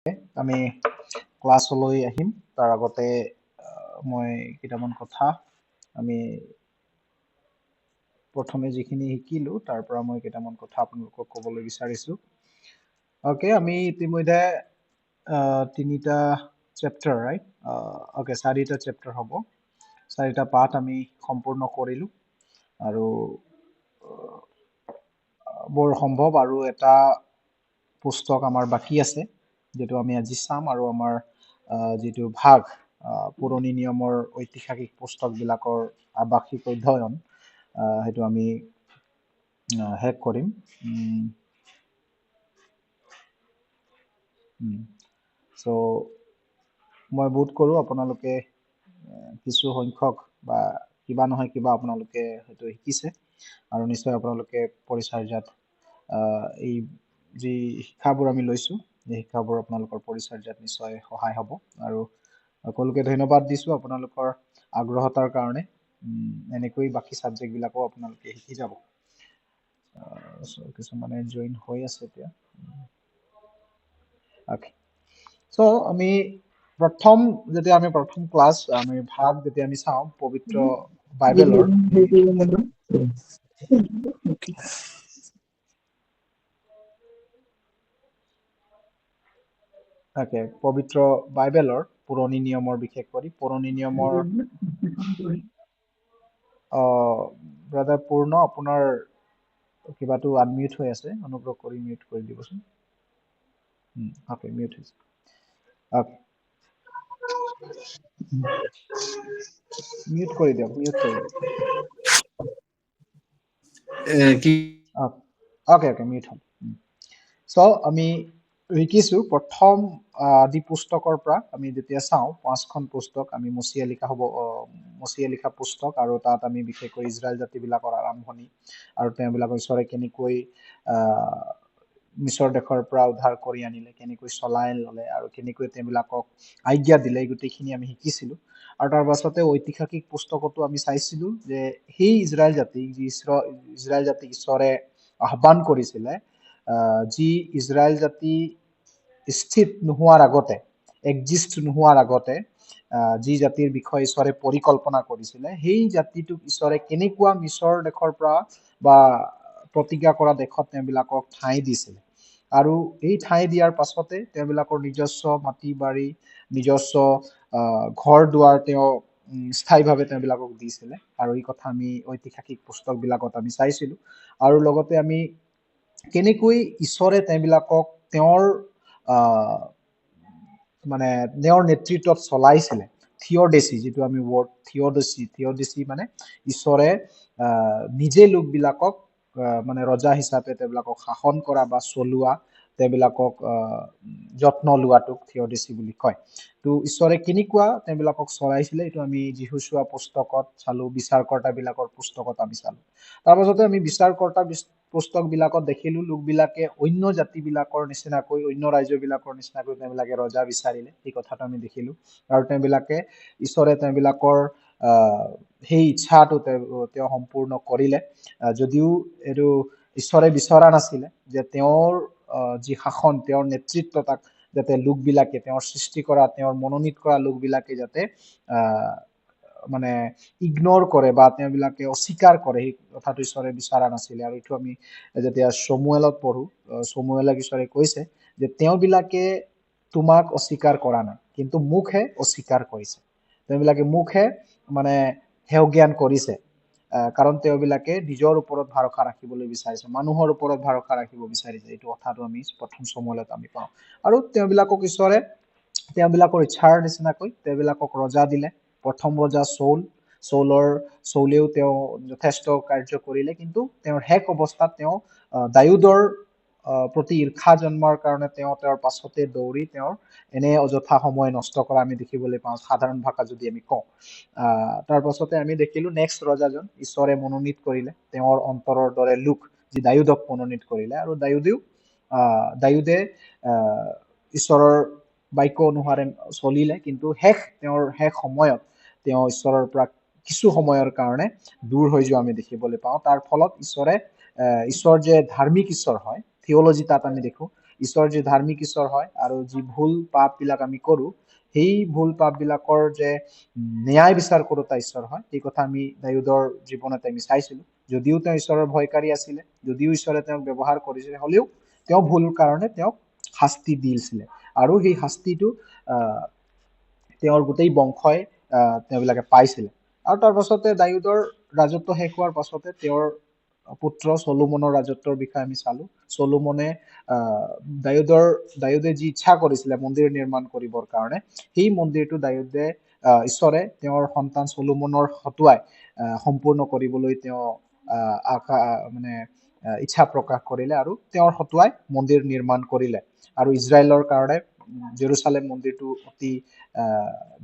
আমি ক্লাছলৈ আহিম তাৰ আগতে মই কেইটামান কথা আমি প্ৰথমে যিখিনি শিকিলো তাৰ পৰা মই কেইটামান কথা আপোনালোকক ক'বলৈ বিচাৰিছো ওকে আমি ইতিমধ্যে তিনিটা চেপ্টাৰ ৰাইট ওকে চাৰিটা চেপ্টাৰ হ'ব চাৰিটা পাঠ আমি সম্পূৰ্ণ কৰিলো আৰু বৰ সম্ভৱ আৰু এটা পুস্তক আমাৰ বাকি আছে যেটো আমি আজি চাম আৰু আমাৰ যেটো ভাগ পুৰণি নিয়মৰ ঐতিহাসিক পুস্তকবিলাকৰ আৱাসিক অধ্যয়ন হেতু আমি হেক কৰিম সো মই বোধ কৰো আপোনালোকে কিছু সংখ্যক বা কিবা নহয় কিবা আপোনালোকে হয়তো শিকিছে আৰু নিশ্চয় আপোনালোকে পৰিচৰ্যাত এই যি শিক্ষাবোৰ আমি লৈছো এই শিক্ষাবোৰ আপোনালোকৰ পৰিচৰ্যাত নিশ্চয় সহায় হ'ব আৰু সকলোকে ধন্যবাদ দিছো আপোনালোকৰ আগ্ৰহতাৰ কাৰণে এনেকৈ বাকি সাবজেক্ট বিলাকো আপোনালোকে শিকি যাব কিছুমানে জয়েন হৈ আছে এতিয়া ওকে সো আমি প্ৰথম যেতিয়া আমি প্ৰথম ক্লাছ আমি ভাগ যেতিয়া আমি চাওঁ পবিত্ৰ বাইবেলৰ ওকে পবিত্ৰ বাইবেলৰ পুৰণি নিয়মৰ বিশেষ কৰি পুৰণি নিয়মৰ ব্ৰাদাৰ পূৰ্ণ আপোনাৰ কিবাটো আনমিউট হৈ আছে অনুগ্ৰহ কৰি মিউট কৰি দিবচোন ওকে মিউট হৈছে ওকে মিউট কৰি দিয়ক মিউট কৰি দিয়ক ওকে ওকে মিউট হ'ল সো আমি শিকিছো প্ৰথম আদি পুস্তকৰ পৰা আমি যেতিয়া চাওঁ পাঁচখন পুস্তক আমি মচিয়া লিখা পুস্তক আৰু তাত আমি বিশেষ কৰি ইজৰাইল জাতিবিলাকৰ আৰম্ভণি আৰু তেওঁবিলাকৰ ঈশ্বৰে কেনেকৈ মিছৰ দেশৰ পৰা উদ্ধাৰ কৰি আনিলে কেনেকৈ চলাই ল'লে আৰু কেনেকৈ তেওঁবিলাকক আজ্ঞা দিলে গোটেইখিনি আমি শিকিছিলো আৰু তাৰ পাছতে ঐতিহাসিক পুস্তকতো আমি চাইছিলো যে সেই ইজৰাইল জাতিক ইজৰাইল জাতিক ঈশ্বৰে আহ্বান কৰিছিলে যি ইজৰাইল জাতি স্থিত নোহোৱাৰ আগতে এক্সিষ্ট নোহোৱাৰ আগতে যি জাতিৰ বিষয়ে ঈশ্বৰে পৰিকল্পনা কৰিছিলে সেই জাতিটোক ঈশ্বৰে কেনেকুৱা মিছৰ দেশৰ পৰা বা প্ৰতিজ্ঞা কৰা দেশত তেওঁবিলাকক ঠাই দিছিলে আৰু এই ঠাই দিয়াৰ পাছতে তেওঁবিলাকৰ নিজস্ব মাটি বাৰী নিজস্ব ঘৰ দুৱাৰ তেওঁ স্থায়ীভাৱে তেওঁবিলাকক দিছিলে আৰু এই কথা আমি ঐতিহাসিক পুস্তকবিলাকত আমি চাইছিলো আৰু লগতে আমি কেনেকৈ ঈশ্বৰে তেওঁবিলাকক তেওঁৰ মানে তেওঁৰ নেতৃত্বত চলাইছিলে থিওডেসি যেটো আমি ওয়াৰ্ড থিওডেসি মানে ঈশ্বৰে নিজে লোকবিলাকক মানে ৰজা হিচাপে তেওঁবিলাকক শাসন কৰা বা চলোৱা তেওঁবিলাকক যত্ন লোৱাটোক থিওডেসি বুলি কয় তো ঈশ্বৰে কেনেকুৱা তেওঁবিলাকক চলাইছিলে এটো আমি যিহুচুৱা পুস্তকত চালো বিচাৰকৰ্তা বিলাকৰ পুস্তকত আমি চালো তাৰ পাছতে আমি বিচাৰকৰ্তা পুস্তক বিলাকত দেখিলো লোকবিলাকে অন্য জাতি বিলাকৰ নিচিনাকৈ অন্য ৰাজ্যবিলাকৰ নিচিনাকৈ তেওঁবিলাকে ৰজা বিচাৰিলে এই কথাটো আমি দেখিলো আৰু তেওঁবিলাকে ঈশ্বৰে তেওঁবিলাকৰ সেই ইচ্ছাটো তেওঁ সম্পূৰ্ণ কৰিলে যদিও এটো ঈশ্বৰে বিচৰা নাছিলে যে তেওঁৰ যি শাসন তেওঁৰ নেতৃত্ব তাক যাতে লোকবিলাকে তেওঁৰ সৃষ্টি কৰা তেওঁৰ মনোনীত কৰা লোকবিলাকে যাতে মানে ইগনোৰ কৰে বা তেওঁবিলাকে অস্বীকাৰ কৰে এই কথাটো ঈশ্বৰে বিচৰা নাছিলে আৰু এটো আমি যেতিয়া সমুৱেলত পঢ়ো সমুৱেলক ঈশ্বৰে কৈছে যে তেওঁবিলাকে তোমাক অস্বীকাৰ কৰা নাই কিন্তু মুখে অস্বীকাৰ কৰিছে তেওঁবিলাকে মুখে মানে হেও জ্ঞান কৰিছে কাৰণ তেওঁবিলাকে নিজৰ ওপৰত ভৰসা ৰাখিবলৈ বিচাৰিছে মানুহৰ ওপৰত ভৰসা ৰাখিব বিচাৰিছে এইটো কথাটো আমি প্ৰথম সমুৱেলত আমি পাওঁ আৰু তেওঁবিলাকক ঈশ্বৰে তেওঁবিলাকৰ ইচ্ছাৰ নিচিনাকৈ তেওঁবিলাকক ৰজা দিলে প্ৰথম ৰজা চৌলেও তেওঁ যথেষ্ট কাৰ্য কৰিলে কিন্তু তেওঁৰ হেক অৱস্থাত তেওঁ দায়ুদৰ প্ৰতি ঈৰ্ষা জন্মৰ কাৰণে তেওঁৰ পাছতে দৌৰি তেওঁৰ এনে অযথা সময় নষ্ট কৰা আমি দেখিবলৈ পাওঁ সাধাৰণ ভাষা যদি আমি কওঁ তাৰ পাছতে আমি দেখিলো নেক্সট ৰজাজন ঈশ্বৰে মনোনীত কৰিলে তেওঁৰ অন্তৰৰ দৰে লোক যি দায়ুদক মনোনীত কৰিলে আৰু দায়ুদে ঈশ্বৰৰ বাক্য অনুসাৰে চলিলে কিন্তু তেওঁৰ শেষ সময়ত তেওঁ ঈশ্বৰৰ পৰা কিছু সময়ৰ কাৰণে দূৰ হৈ যোৱা আমি দেখিবলৈ পাওঁ তাৰ ফলত ঈশ্বৰ যে ধাৰ্মিক ঈশ্বৰ হয় থিওলজি তাত আমি দেখো ঈশ্বৰ যি ধাৰ্মিক ঈশ্বৰ হয় আৰু যি ভুল পাপবিলাক আমি কৰোঁ সেই ভুল পাপবিলাকৰ যে ন্যায় বিচাৰ কৰোতা ঈশ্বৰ হয় এই কথা আমি দাউদৰ জীৱনত আমি চাইছিলোঁ যদিও তেওঁ ঈশ্বৰৰ ভয়কাৰী আছিলে যদিও ঈশ্বৰে তেওঁক ব্যৱহাৰ কৰিছিলে হ'লেও তেওঁ ভুল কাৰণে তেওঁক শাস্তি দিছিলে আৰু সেই শাস্তিটো তেওঁৰ গোটেই বংশই তেওঁবিলাকে পাইছিলে আৰু তাৰ পাছতে দাউদৰ ৰাজত্ব শেষ হোৱাৰ পাছতে তেওঁৰ পুত্ৰ চলোমনৰ ৰাজত্বৰ বিষয়ে আমি চালো চলোমনে দাউদে যি ইচ্ছা কৰিছিলে মন্দিৰ নিৰ্মাণ কৰিবৰ কাৰণে সেই মন্দিৰটো দাউদে ঈশ্বৰে তেওঁৰ সন্তান চলোমনৰ হতুৱাই সম্পূৰ্ণ কৰিবলৈ তেওঁ মানে ইচ্ছা প্ৰকাশ কৰিলে আৰু তেওঁৰ হতুৱাই মন্দিৰ নিৰ্মাণ কৰিলে আৰু ইজৰাইলৰ কাৰণে জেৰুচালেম মন্দিৰটো অতি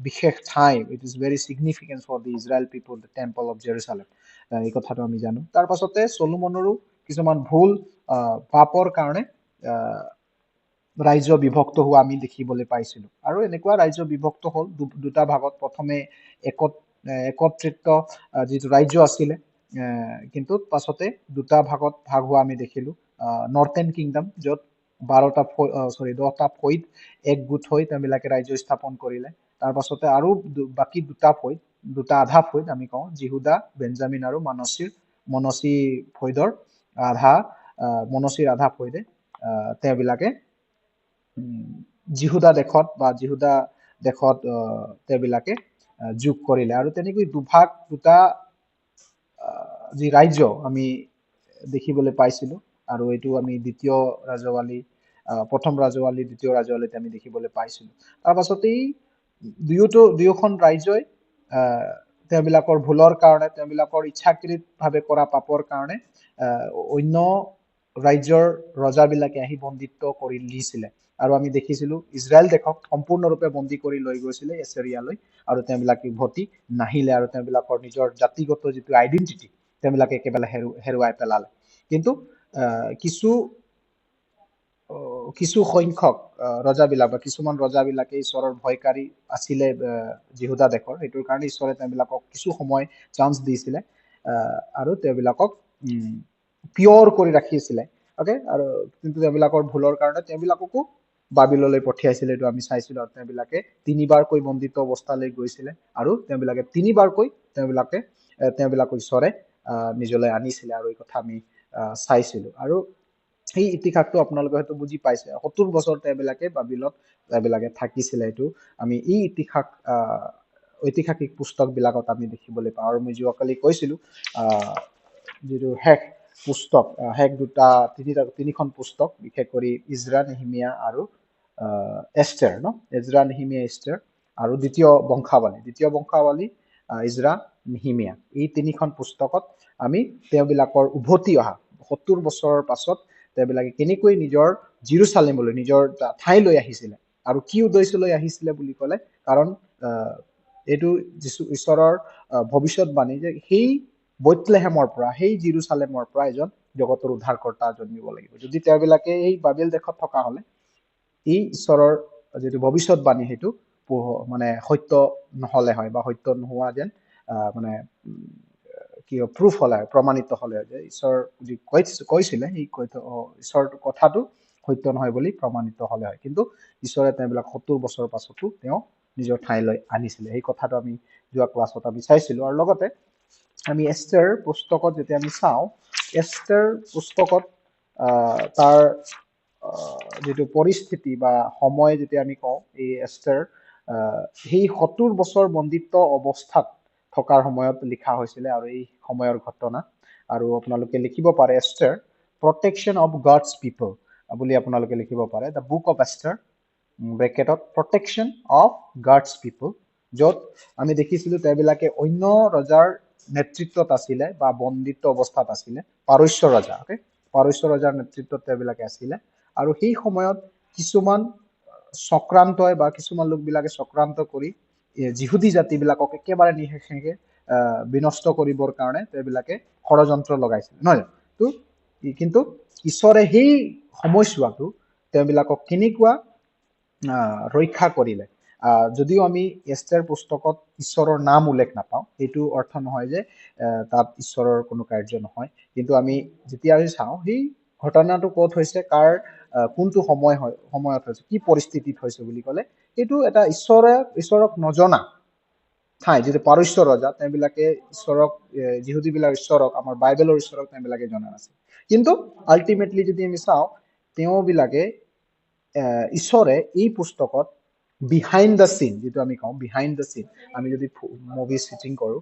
বিশেষ ঠাই it is very significant for the Israel people the temple of Jerusalem এই কথাটো আমি জানো তাৰ পাছতে চলোমনৰো কিছুমান ভুল পাপৰ কাৰণে ৰাজ্য বিভক্ত হোৱা আমি দেখিবলৈ পাইছিলোঁ আৰু এনেকুৱা ৰাজ্য বিভক্ত হ'ল দুটা ভাগত প্ৰথমে একত্ৰিত যিটো ৰাজ্য আছিলে কিন্তু পাছতে দুটা ভাগত ভাগ হোৱা আমি দেখিলোঁ নৰ্থেন কিংডম য'ত 10টা ফৈদ একগোট হৈ তেওঁবিলাকে ৰাজ্য স্থাপন কৰিলে তাৰ পাছতে আৰু বাকী দুটা আধা ফৈদ আমি কওঁ জিহুদা বেঞ্জামিন আৰু মনচী ফৈদৰ মনচীৰ আধা ফৈদে তেওঁবিলাকে জিহুদা দেশত তেওঁবিলাকে যোগ কৰিলে আৰু তেনেকৈ দুটা যি ৰাজ্য আমি দেখিবলৈ পাইছিলোঁ আৰু এইটো আমি প্ৰথম ৰাজৱালী দ্বিতীয় ৰাজৱালীত আমি দেখিবলৈ পাইছিলোঁ তাৰ পাছতেই দুয়োখন ৰাজ্যই তেওঁবিলাকৰ ভুলৰ কাৰণে তেওঁবিলাকৰ ইচ্ছাকৃতভাৱে কৰা পাপৰ কাৰণে অন্য ৰাজ্যৰ ৰজাবিলাকে আহি বন্দীত্ব কৰি দিছিলে আৰু আমি দেখিছিলোঁ ইজৰাইল দেশক সম্পূৰ্ণৰূপে বন্দী কৰি লৈ গৈছিলে এছেৰিয়ালৈ আৰু তেওঁবিলাকে উভতি নাহিলে আৰু তেওঁবিলাকৰ নিজৰ জাতিগত যিটো আইডেণ্টিটি তেওঁবিলাকে একেবাৰে হেৰুৱাই পেলালে কিন্তু কিছু সংখ্যক ৰজাবিলাক বা কিছুমান ৰজাবিলাকে ঈশ্বৰৰ ভয়কাৰী আছিলে জিহুদা দেশৰ সেইটোৰ কাৰণে ঈশ্বৰে তেওঁবিলাকক কিছু সময় চান্স দিছিলে আৰু তেওঁবিলাকক পিয়ৰ কৰি ৰাখিছিলে অ'কে আৰু কিন্তু তেওঁবিলাকৰ ভুলৰ কাৰণে তেওঁবিলাককো বাবিললৈ পঠিয়াইছিলে এইটো আমি চাইছিলোঁ আৰু তেওঁবিলাকে 3বাৰকৈ বন্দিত অৱস্থালৈ গৈছিলে আৰু তেওঁবিলাকে 3বাৰকৈ তেওঁবিলাকক ঈশ্বৰে নিজলৈ আনিছিলে আৰু এই কথা আমি চাইছিলোঁ আৰু সেই ইতিহাসটো আপোনালোকে হয়তো বুজি পাইছে 70 বছৰ তেওঁবিলাকে বাবিলত থাকিছিলে এইটো আমি এই ঐতিহাসিক পুস্তকবিলাকত আমি দেখিবলৈ পাওঁ আৰু মই যোৱাকালি কৈছিলোঁ যিটো তিনিখন পুস্তক বিশেষ কৰি ইজৰা নেহেমিয়া আৰু এষ্টাৰ এজৰা নেহেমিয়া এষ্টাৰ আৰু দ্বিতীয় বংশাৱলী ইজৰা নেহেমিয়া এই তিনিখন পুস্তকত আমি তেওঁবিলাকৰ উভতি অহা 70 বছৰৰ পাছত তেওঁবিলাকে কেনেকৈ নিজৰ জেৰুচালেমলৈ নিজৰ ঠাইলৈ আহিছিলে আৰু কি উদ্দেশ্যলৈ আহিছিলে বুলি ক'লে কাৰণ এইটো ঈশ্বৰৰ ভৱিষ্যতবাণী যে সেই বেথলেহেমৰ পৰা সেই জেৰুচালেমৰ পৰা এজন জগতৰ উদ্ধাৰকৰ্তা জন্মিব লাগিব যদি তেওঁবিলাকে এই বাবিল দেশত থকা হ'লে এই ঈশ্বৰৰ যিটো ভৱিষ্যতবাণী সেইটো মানে সত্য নহ'লে হয় বা সত্য নোহোৱা যেন মানে প্ৰুফ হ'লে প্ৰমাণিত হ'লে যে ঈশ্বৰ যি কৈছিলে সেই ঈশ্বৰৰ কথাটো সত্য নহয় বুলি প্ৰমাণিত হ'লে হয় কিন্তু ঈশ্বৰে তেওঁবিলাক 70 বছৰৰ পাছতো তেওঁ নিজৰ ঠাইলৈ আনিছিলে সেই কথাটো আমি যোৱা ক্লাছত আমি চাইছিলোঁ আৰু লগতে আমি এষ্টাৰ পুস্তকত যেতিয়া আমি চাওঁ এষ্টাৰ পুস্তকত তাৰ যিটো পৰিস্থিতি বা সময় যেতিয়া আমি কওঁ এই এষ্টাৰ সেই 70 বছৰ বন্দিত্ব অৱস্থাত থকাৰ সময়ত লিখা হৈছিলে আৰু এই সময়ৰ ঘটনা আৰু আপোনালোকে লিখিব পাৰে এষ্টাৰ প্ৰটেকশ্যন অফ গডছ পিপল বুলি আপোনালোকে লিখিব পাৰে the book of Astor ব্ৰেকেটত protection of God's পিপল য'ত আমি দেখিছিলোঁ তেওঁবিলাকে অন্য ৰজাৰ নেতৃত্বত আছিলে বা বন্দিত্ব অৱস্থাত আছিলে পাৰস্য ৰজাৰ নেতৃত্বত তেওঁবিলাকে আছিলে আৰু সেই সময়ত কিছুমান চক্ৰান্তই বা কিছুমান লোকবিলাকে চক্ৰান্ত কৰি যিহুদী জাতিবিলাকক একেবাৰে নিশেষে বিনষ্ট কৰিবৰ কাৰণে তেওঁবিলাকে ষড়যন্ত্ৰ লগাইছিল নহয় তো কিন্তু ঈশ্বৰে সেই সময়ছোৱাটো তেওঁবিলাকক কেনেকুৱা ৰক্ষা কৰিলে যদিও আমি এষ্টাৰ পুস্তকত ঈশ্বৰৰ নাম উল্লেখ নাপাওঁ এইটো অৰ্থ নহয় যে তাত ঈশ্বৰৰ কোনো কাৰ্য নহয় কিন্তু আমি যেতিয়া চাওঁ সেই ঘটনাটো ক'ত হৈছে কাৰ কোনটো সময়ত হৈছে কি পৰিস্থিতিত হৈছে বুলি ক'লে এইটো এটা ঈশ্বৰক নজনা ঠাই যিটো পাৰস্য ৰজা তেওঁবিলাকে ঈশ্বৰক যিহুদীবিলাক ঈশ্বৰক আমাৰ বাইবেলৰ ঈশ্বৰক তেওঁবিলাকে জনা নাছিল কিন্তু আল্টিমেটলি যদি আমি চাওঁ তেওঁবিলাকে ঈশ্বৰে এই পুস্তকত বিহাইণ্ড দ্য চিন যেটো আমি কওঁ বিহাইণ্ড দ্য চিন আমি যদি মুভি শ্বুটিং কৰোঁ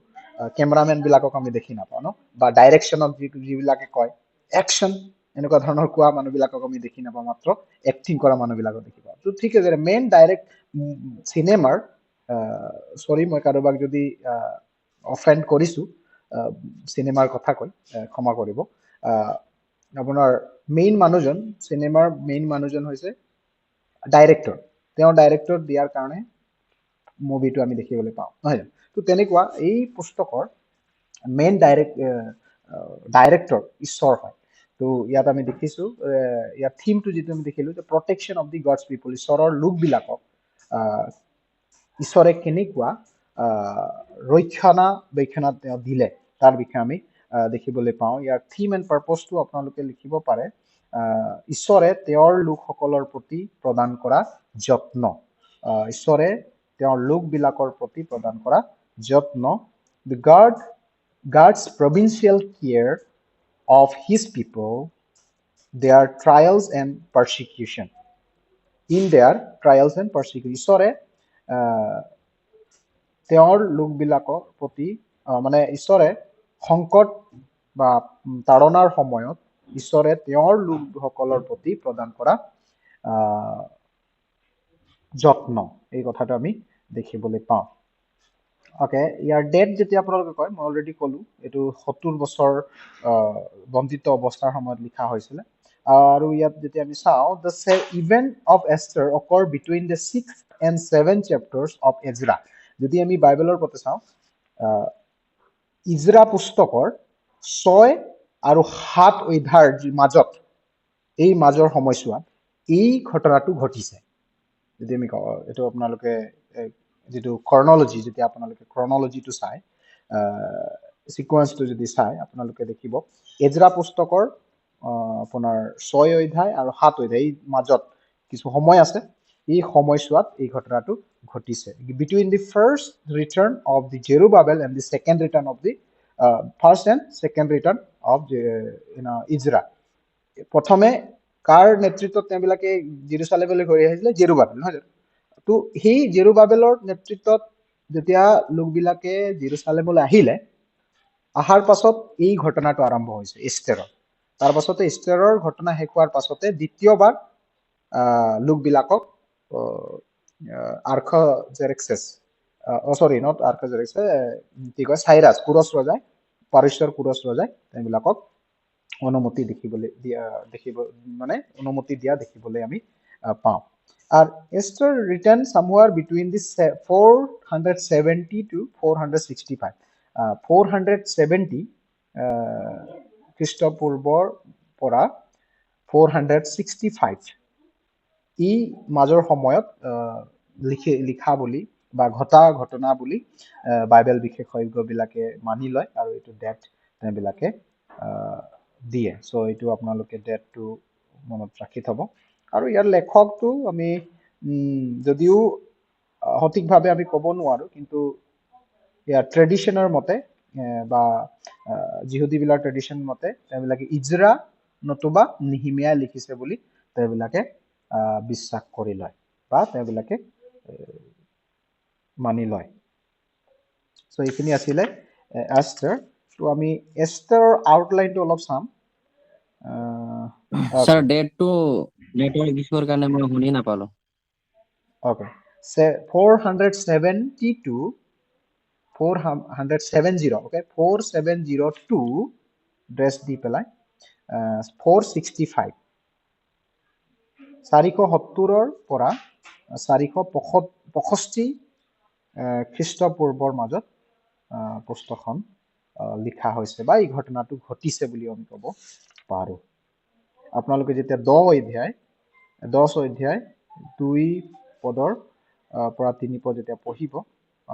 কেমেৰামেন বিলাকক আমি দেখি নাপাওঁ ন বা ডাইৰেকশ্যনত যিবিলাকে কয় একশ্যন এনেকুৱা ধৰণৰ কোৱা মানুহবিলাকক আমি দেখি নাপাওঁ মাত্ৰ এক্টিং কৰা মানুহবিলাকক দেখি পাওঁ তো ঠিক আছে মেইন ডাইৰেক্ট চিনেমাৰ সৰি মই কাৰোবাক যদি অফেণ্ড কৰিছোঁ চিনেমাৰ কথা কৈ ক্ষমা কৰিব আপোনাৰ মেইন মানুহজন চিনেমাৰ মেইন মানুহজন হৈছে ডাইৰেক্টৰ তেওঁ ডাইৰেক্টৰ দিয়াৰ কাৰণে মুভিটো আমি দেখিবলৈ পাওঁ নহয় তো তেনেকুৱা এই পুস্তকৰ মেইন ডাইৰেক্টৰ ঈশ্বৰ হয় তো ইয়াত আমি দেখিছোঁ ইয়াৰ থিমটো যিটো আমি দেখিলোঁ যে প্ৰটেকশ্যন অফ দি গডছ পিপল ঈশ্বৰৰ লোকবিলাকক ঈশ্বৰে কেনেকুৱা ৰক্ষণাবেক্ষণা তেওঁ দিলে তাৰ বিষয়ে আমি দেখিবলৈ পাওঁ ইয়াৰ থিম এণ্ড পাৰ্পজটো আপোনালোকে লিখিব পাৰে ঈশ্বৰে তেওঁৰ লোকসকলৰ প্ৰতি প্ৰদান কৰা যত্ন ঈশ্বৰে তেওঁৰ লোকবিলাকৰ প্ৰতি প্ৰদান কৰা যত্ন the God's provincial care of his people their trials and persecution in their trials and persecution ঈশ্বৰে তেওঁৰ লোকবিলাকৰ প্ৰতি মানে ঈশ্বৰে সংকট বা তাৰণাৰ সময়ত ঈশ্বৰে তেওঁৰ লোকসকলৰ প্ৰতি প্ৰদান কৰা যত্ন এই কথাটো আমি দেখিবলৈ পাওঁ ওকে ইয়াৰ ডেট যেতিয়া আপোনালোকে কয় মই অলৰেডি ক'লো এইটো 70 বছৰ বন্দিত অৱস্থাৰ সময়ত লিখা হৈছিলে আৰু ইয়াত যেতিয়া আমি চাওঁ the event of Esther occur between the 6th and 7th chapters of Ezra যদি আমি বাইবেলৰ পথে চাওঁ ইজৰা পুস্তকৰ 6 আৰু 7 অধ্যায়ৰ মাজত এই মাজৰ সময়ছোৱাত এই ঘটনাটো ঘটিছে যদি আমি এইটো আপোনালোকে যেটো ক্ৰনলজি যেতিয়া আপোনালোকে ক্ৰনলজিটো চাই সিকোয়েন্সটো যদি চাই আপোনালোকে দেখিব এজৰা পুস্তকৰ আপোনাৰ 6 অধ্যায় আৰু 7 অধ্যায় এই মাজত কিছু সময় আছে এই সময়ছোৱাত এই ঘটনাটো ঘটিছে between the first return of the Zerubbabel and the second return of the first and second return of the Ezra প্ৰথমে কাৰ নেতৃত্বত তেওঁবিলাকে জেৰুজালেমলৈ ঘূৰি আহিছিলে জেৰুবাবেল নহয় তো সেই জেৰুবাবেলৰ নেতৃত্বত যেতিয়া লোকবিলাকে জেৰুজালেমলৈ আহিলে আহাৰ পাছত এই ঘটনাটো আৰম্ভ হৈছে এষ্টেৰৰ তাৰ পাছতে এষ্টেৰৰ ঘটনা শেষ হোৱাৰ পাছতে দ্বিতীয়বাৰ লোকবিলাকক আৰ্খজেৰেক্সেছ সৰি নট আৰ্খজেৰেক্সে কি কয় চাইৰাছ কুৰছ ৰজাই পাৰস্যৰ কুৰছ ৰজাই তেওঁবিলাকক অনুমতি অনুমতি দিয়া দেখিবলৈ আমি পাওঁ R Esther written somewhere between the 470 to 465 470 খ্ৰীষ্টপূৰ্বৰ পৰা 465 ই মাজৰ সময়ত লিখা বুলি বা ঘটনা বুলি বাইবেল বিশেষজ্ঞবিলাকে মানি লয় আৰু এইটো ডেট তেওঁবিলাকে দিয়ে সো এইটো আপোনালোকে ডেটটো মনত ৰাখি থব আৰু ইয়াৰ লেখকটো আমি যদিও সঠিকভাৱে আমি ক'ব নোৱাৰো কিন্তু ইয়াৰ ট্ৰেডিশনৰ মতে বা যিহুদীবিলাৰ ট্ৰেডিশন মতে তেওঁবিলাকে ইজৰা নতুবা নিহিমিয়া লিখিছে বুলি তেওঁবিলাকে বিশ্বাস কৰি লয় বা তেওঁবিলাকে মানি লয় সো এইখিনি আছিলে এষ্টাৰ তো আমি এষ্টাৰৰ আউটলাইনটো অলপ চাম স্যাৰ ডেটটো নেটওয়াৰ্ক ইস্যুৰ কাৰণে মই শুনি নাপালো ওকে 472 470 ওকে 4702 ড্ৰেছ দি পেলাই 465 470ৰ পৰা 465 খ্ৰীষ্টপূৰ্বৰ মাজত পুস্তকখন লিখা হৈছে বা এই ঘটনাটো ঘটিছে বুলি আমি ক'ব পাৰো আপোনালোকে যেতিয়া 10 অধ্যায় 2 পদৰ পৰা 3 পদ যেতিয়া পঢ়িব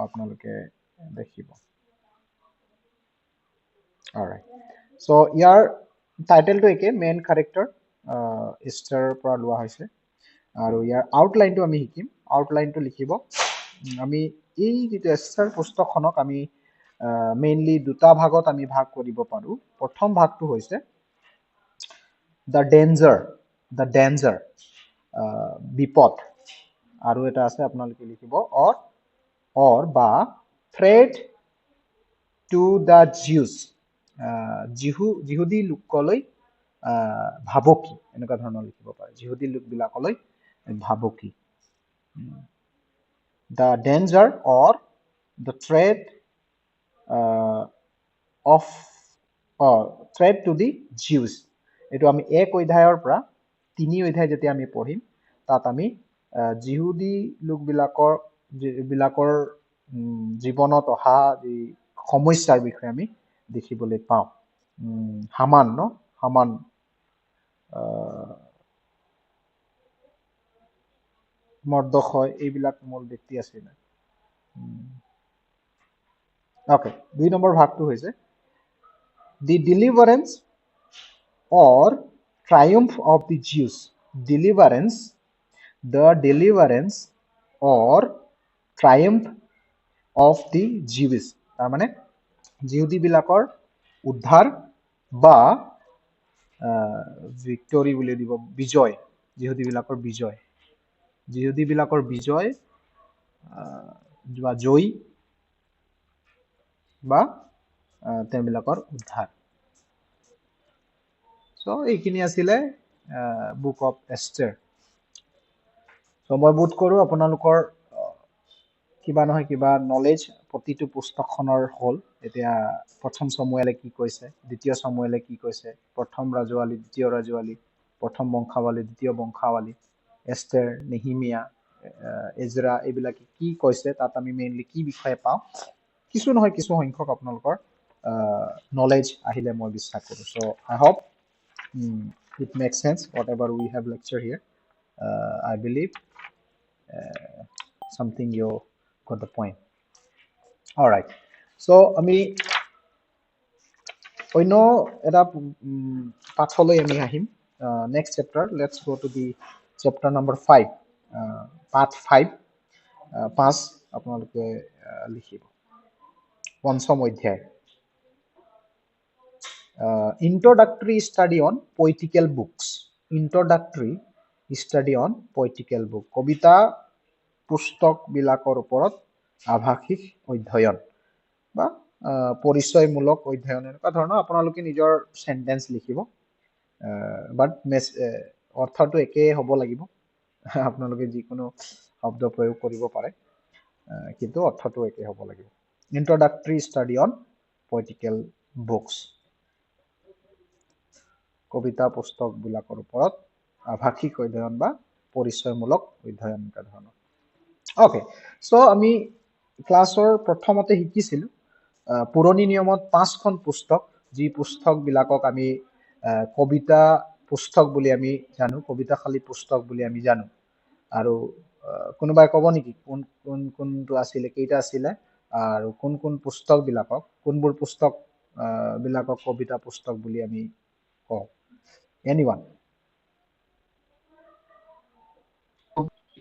আপোনালোকে দেখিব অলৰাইট সো ইয়াৰ টাইটেলটো একে মেইন ক্যাৰেক্টাৰ ইষ্টাৰৰ পৰা লোৱা হৈছে আৰু ইয়াৰ আউটলাইনটো আমি শিকিম আউটলাইনটো লিখিব আমি এই যিটো এষ্টাৰ পুস্তকখনক আমি মেইনলি দুটা ভাগত আমি ভাগ কৰিব পাৰোঁ প্ৰথম ভাগটো হৈছে দ্য ডেঞ্জাৰ বিপদ আৰু এটা আছে আপোনালোকে লিখিব অৰ বা থ্ৰেট টু দ্য জিউজ যিহুদী লোকলৈ ভাবুকি এনেকুৱা ধৰণৰ লিখিব পাৰে যিহুদী লোকবিলাকলৈ ভাবুকি the danger or the threat of threat to the Jews এইটো আমি 1 অধ্যায়ৰ পৰা 3 অধ্যায় যেতিয়া আমি পঢ়িম তাত আমি যিহুদী লোকবিলাকৰ জীৱনত অহা যি সমস্যাৰ বিষয়ে আমি দেখিবলৈ পাওঁ হামান মৰ্দখয় এইবিলাক মূল ব্যক্তি আছিল ওকে 2 নম্বৰ ভাগটো হৈছে দি ডেলিভাৰেন্স or triumph of the Jews the deliverance or triumph of the Jews তাৰ মানে জিহুদী বিলাকৰ উদ্ধাৰ বা ভিক্টৰি বুলি দিব বিজয় জিহুদী বিলাকৰ বিজয় বা জয় বা তেওঁলোকৰ উদ্ধাৰ So, এইখিনি আছিলে বুক অফ এষ্টাৰ so মই বোধ কৰোঁ আপোনালোকৰ কিবা নহয় কিবা নলেজ প্ৰতিটো পুস্তকখনৰ হ'ল এতিয়া প্ৰথম সমুৱেলে কি কৈছে দ্বিতীয় সমুৱেলে কি কৈছে প্ৰথম ৰাজোৱালী দ্বিতীয় ৰাজোৱালী প্ৰথম বংশাৱলী দ্বিতীয় বংশাৱলী এষ্টাৰ নেহিমিয়া এজৰা এইবিলাকে কি কৈছে তাত আমি মেইনলি কি বিষয়ে পাওঁ কিছু নহয় কিছু সংখ্যক আপোনালোকৰ নলেজ আহিলে মই বিশ্বাস কৰোঁ so I hope it makes sense whatever we have lecture here I believe something you got the point all right so আমি অন্য এটা পাঠলৈ আমি আহিম next chapter let's go to the chapter number 5 part 5 5 আপোনালোকে লিখিব পঞ্চম অধ্যায় introductory study on poetical books কবিতা পুস্তক বিলাকৰ ওপৰত আভাষিক অধ্যয়ন বা পৰিচয়মূলক অধ্যয়ন এনেকুৱা ধৰণৰ আপোনালোকে নিজৰ সেন্টেন্স লিখিব বাট অৰ্থটো একে হ'ব লাগিব আপোনালোকে যিকোনো শব্দ প্ৰয়োগ কৰিব পাৰে কিন্তু অৰ্থটো একে হ'ব লাগিব introductory study on poetical books কবিতা পুস্তক বিলাকৰ ওপৰত আভাষিক অধ্যয়ন বা পৰিচয়মূলক অধ্যয়ন এনেকুৱা ধৰণৰ ওকে সো আমি ক্লাছৰ প্ৰথমতে শিকিছিলোঁ পুৰণি নিয়মত 5খন পুস্তক যি পুস্তক বিলাকক আমি কবিতা পুস্তক বুলি আমি জানো কবিতাশালী পুস্তক বুলি আমি জানো আৰু কোনোবাই ক'ব নেকি কোনটো আছিলে কেইটা আছিলে আৰু কোন পুস্তক বিলাকক কোনবোৰ পুস্তক বিলাকক কবিতা পুস্তক বুলি আমি কওঁ anyone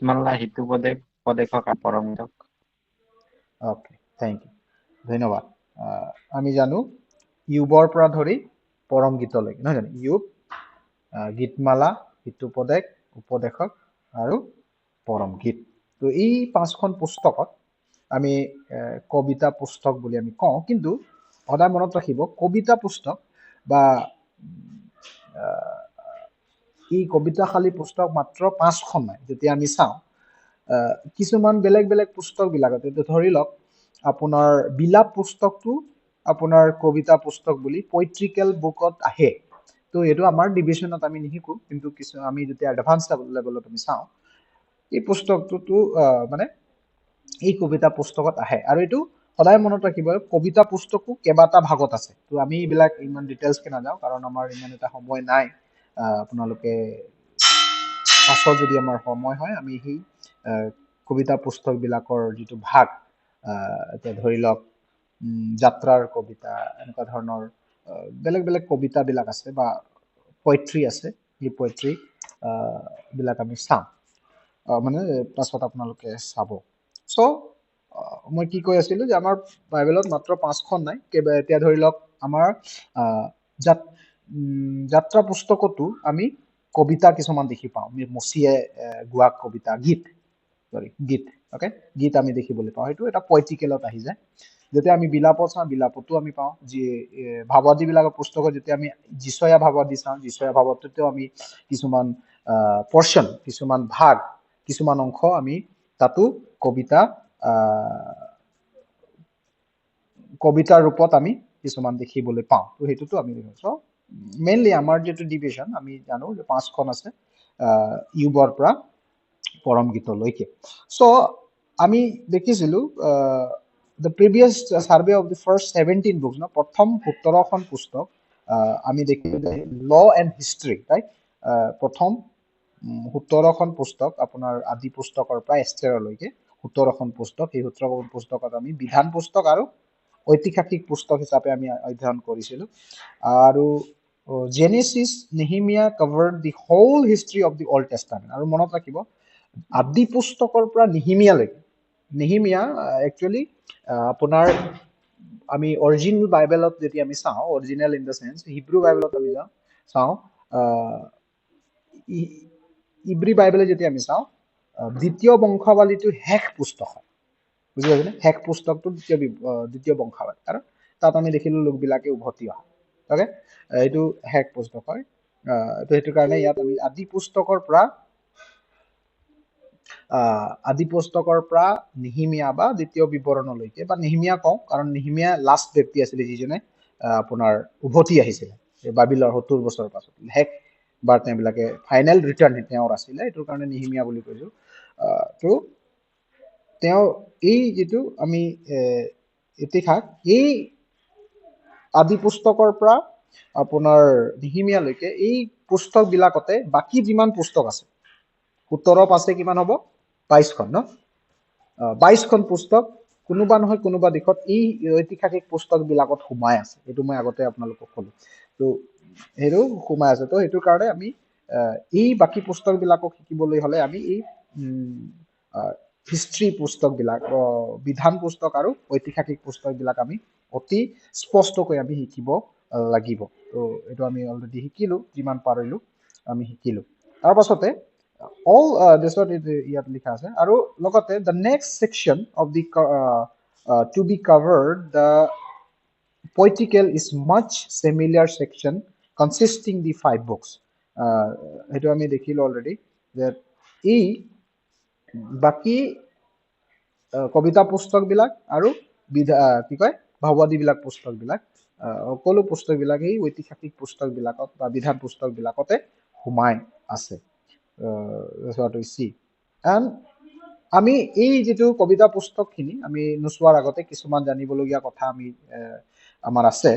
মাল্লা হিতুপদেশ পদেশক পৰমদক ওকে থ্যাংক ইউ ধন্যবাদ আমি জানো ইউবৰ পৰা ধৰি পৰম গীতলৈকে নহয় জানো ইউব গীতমালা হিতুপদেশ উপদেশক আৰু পৰম গীত তো এই 5খন পুস্তকত আমি কবিতা পুস্তক বুলি আমি কওঁ কিন্তু সদায় মনত ৰাখিব কবিতা পুস্তক বা এই কবিতাশালী পুস্তক মাত্ৰ 5খন নাই যেতিয়া আমি চাওঁ কিছুমান বেলেগ বেলেগ পুস্তক বিলাকত ধৰি লওক আপোনাৰ বিলাপ পুস্তকটো আপোনাৰ কবিতা পুস্তক বুলি পয়েট্ৰিকেল বুকত আহে তো এইটো আমাৰ ডিভিজনত আমি নিশিকো কিন্তু কিছু আমি যেতিয়া এডভান্স লেভেলত আমি চাওঁ এই পুস্তকটো মানে এই কবিতা পুস্তকত আহে আৰু এইটো সদায় মনত ৰাখিব কবিতা পুস্তকো কেইবাটা ভাগত আছে তো আমি এইবিলাক ইমান ডিটেইলছকে নাযাওঁ কাৰণ আমাৰ ইমান এটা সময় নাই আপোনালোকে পাছত যদি আমাৰ সময় হয় আমি সেই কবিতা পুস্তক বিলাকৰ যিটো ভাগ এতিয়া ধৰি লওক যাত্ৰাৰ কবিতা এনেকুৱা ধৰণৰ বেলেগ বেলেগ কবিতা বিলাক আছে বা পয়েট্ৰি আছে এই পয়েট্ৰি বিলাক আমি চাম মানে পাছত আপোনালোকে চাব চ' মই কি কৈ আছিলোঁ যে আমাৰ বাইবেলত মাত্ৰ 5খন নাই এতিয়া ধৰি লওক আমাৰ যাত্ৰা পুস্তকতো আমি কবিতা কিছুমান দেখি পাওঁ মচিয়ে গোৱা কবিতা গীত অকে গীত আমি দেখিবলৈ পাওঁ সেইটো এটা পয়েটিকেলত আহি যায় যেতিয়া আমি বিলাপত চাওঁ বিলাপতো আমি পাওঁ যি ভাৱবাদীবিলাকৰ পুস্তকত যেতিয়া আমি যিচয়া ভাৱবাদী চাওঁ যিচয়া ভাৱততো আমি কিছুমান পৰ্চন কিছুমান ভাগ কিছুমান অংশ আমি তাতো কবিতাৰ ৰূপত আমি কিছুমান দেখিবলৈ পাওঁ তো সেইটোতো আমি চ' মেইনলি আমাৰ যিটো ডিভিজন আমি জানো যে 5খন আছে ইউবৰ পৰা পৰম গীতলৈকে চ' আমি দেখিছিলোঁ the previous survey of the first 17 books no প্ৰথম 17খন পুস্তক আমি দেখিলোঁ যে ল এণ্ড হিষ্ট্ৰী ৰাইট প্ৰথম 17খন পুস্তক আপোনাৰ আদি পুস্তকৰ পৰা এষ্টেৰলৈকে 17খন পুস্তক এই 17খন পুস্তকত আমি বিধান পুস্তক আৰু ঐতিহাসিক পুস্তক হিচাপে আমি অধ্যয়ন কৰিছিলোঁ আৰু Genesis Nehemiah covered the whole history of the Old Testament আৰু মনত ৰাখিব আদি পুস্তকৰ পৰা নেহেমিয়া একচুৱেলি আপোনাৰ আমি অৰিজিনেল বাইবেলত যেতিয়া আমি চাওঁ original in the sense Hebrew বাইবেলত আমি চাওঁ ইব্ৰী বাইবেলে যেতিয়া আমি চাওঁ দ্বিতীয় বংশাৱলীটো শেষ পুস্তক হয় বুজি পাইছেনে শেষ পুস্তকটো দ্বিতীয় বংশাৱলী কাৰণ তাত আমি দেখিলোঁ লোকবিলাকে উভতি অহা অ'কে এইটো শেষ পুস্তক হয় তো সেইটো কাৰণে ইয়াত আমি আদি পুস্তকৰ পৰা নেহেমিয়া বা দ্বিতীয় বিৱৰণলৈকে বা নেহেমিয়া কওঁ কাৰণ নেহেমিয়া লাষ্ট ব্যক্তি আছিলে যিজনে আপোনাৰ উভতি আহিছিলে বাবিলৰ 70 বছৰৰ পাছত শেষ বা তেওঁবিলাকে ফাইনেল ৰিটাৰ্ণ তেওঁৰ আছিলে এইটোৰ কাৰণে নেহেমিয়া বুলি কৈছোঁ তো তেওঁ এই যিটো আমি ইতিহাস এই আদি পুস্তকৰ পৰা আপোনাৰ নেহেমিয়ালৈকে এই পুস্তকবিলাকতে বাকী যিমান পুস্তক আছে 17 আছে কিমান হ'ব 22খন ন 22খন পুস্তক কোনোবা নহয় কোনোবা দিশত এই ঐতিহাসিক পুস্তকবিলাকত সোমাই আছে এইটো মই আগতে আপোনালোকক ক'লোঁ তো সেইটো সোমাই আছে তো সেইটোৰ কাৰণে আমি এই বাকী পুস্তকবিলাকক শিকিবলৈ হ'লে আমি এই হিষ্ট্ৰী পুস্তকবিলাক বিধান পুস্তক আৰু ঐতিহাসিক পুস্তকবিলাক আমি অতি স্পষ্টকৈ আমি শিকিব লাগিব তো এইটো আমি অলৰেডি শিকিলোঁ যিমান পাৰিলোঁ আমি শিকিলোঁ তাৰ পাছতে all দেশত ইয়াত লিখা আছে আৰু লগতে the next section of the to be covered the poetical is much similar section consisting the 5 books সেইটো আমি দেখিলোঁ অলৰেডি যে এই বাকী কবিতা পুস্তকবিলাক আৰু কি কয় ভাৱবাদীবিলাক পুস্তকবিলাক সকলো পুস্তকবিলাক এই ঐতিহাসিক পুস্তকবিলাকত বা বিধান পুস্তকবিলাকতে সোমাই আছে আমি এই যিটো কবিতা পুস্তকখিনি আমি নোচোৱাৰ আগতে কিছুমান জানিবলগীয়া কথা আমাৰ আছে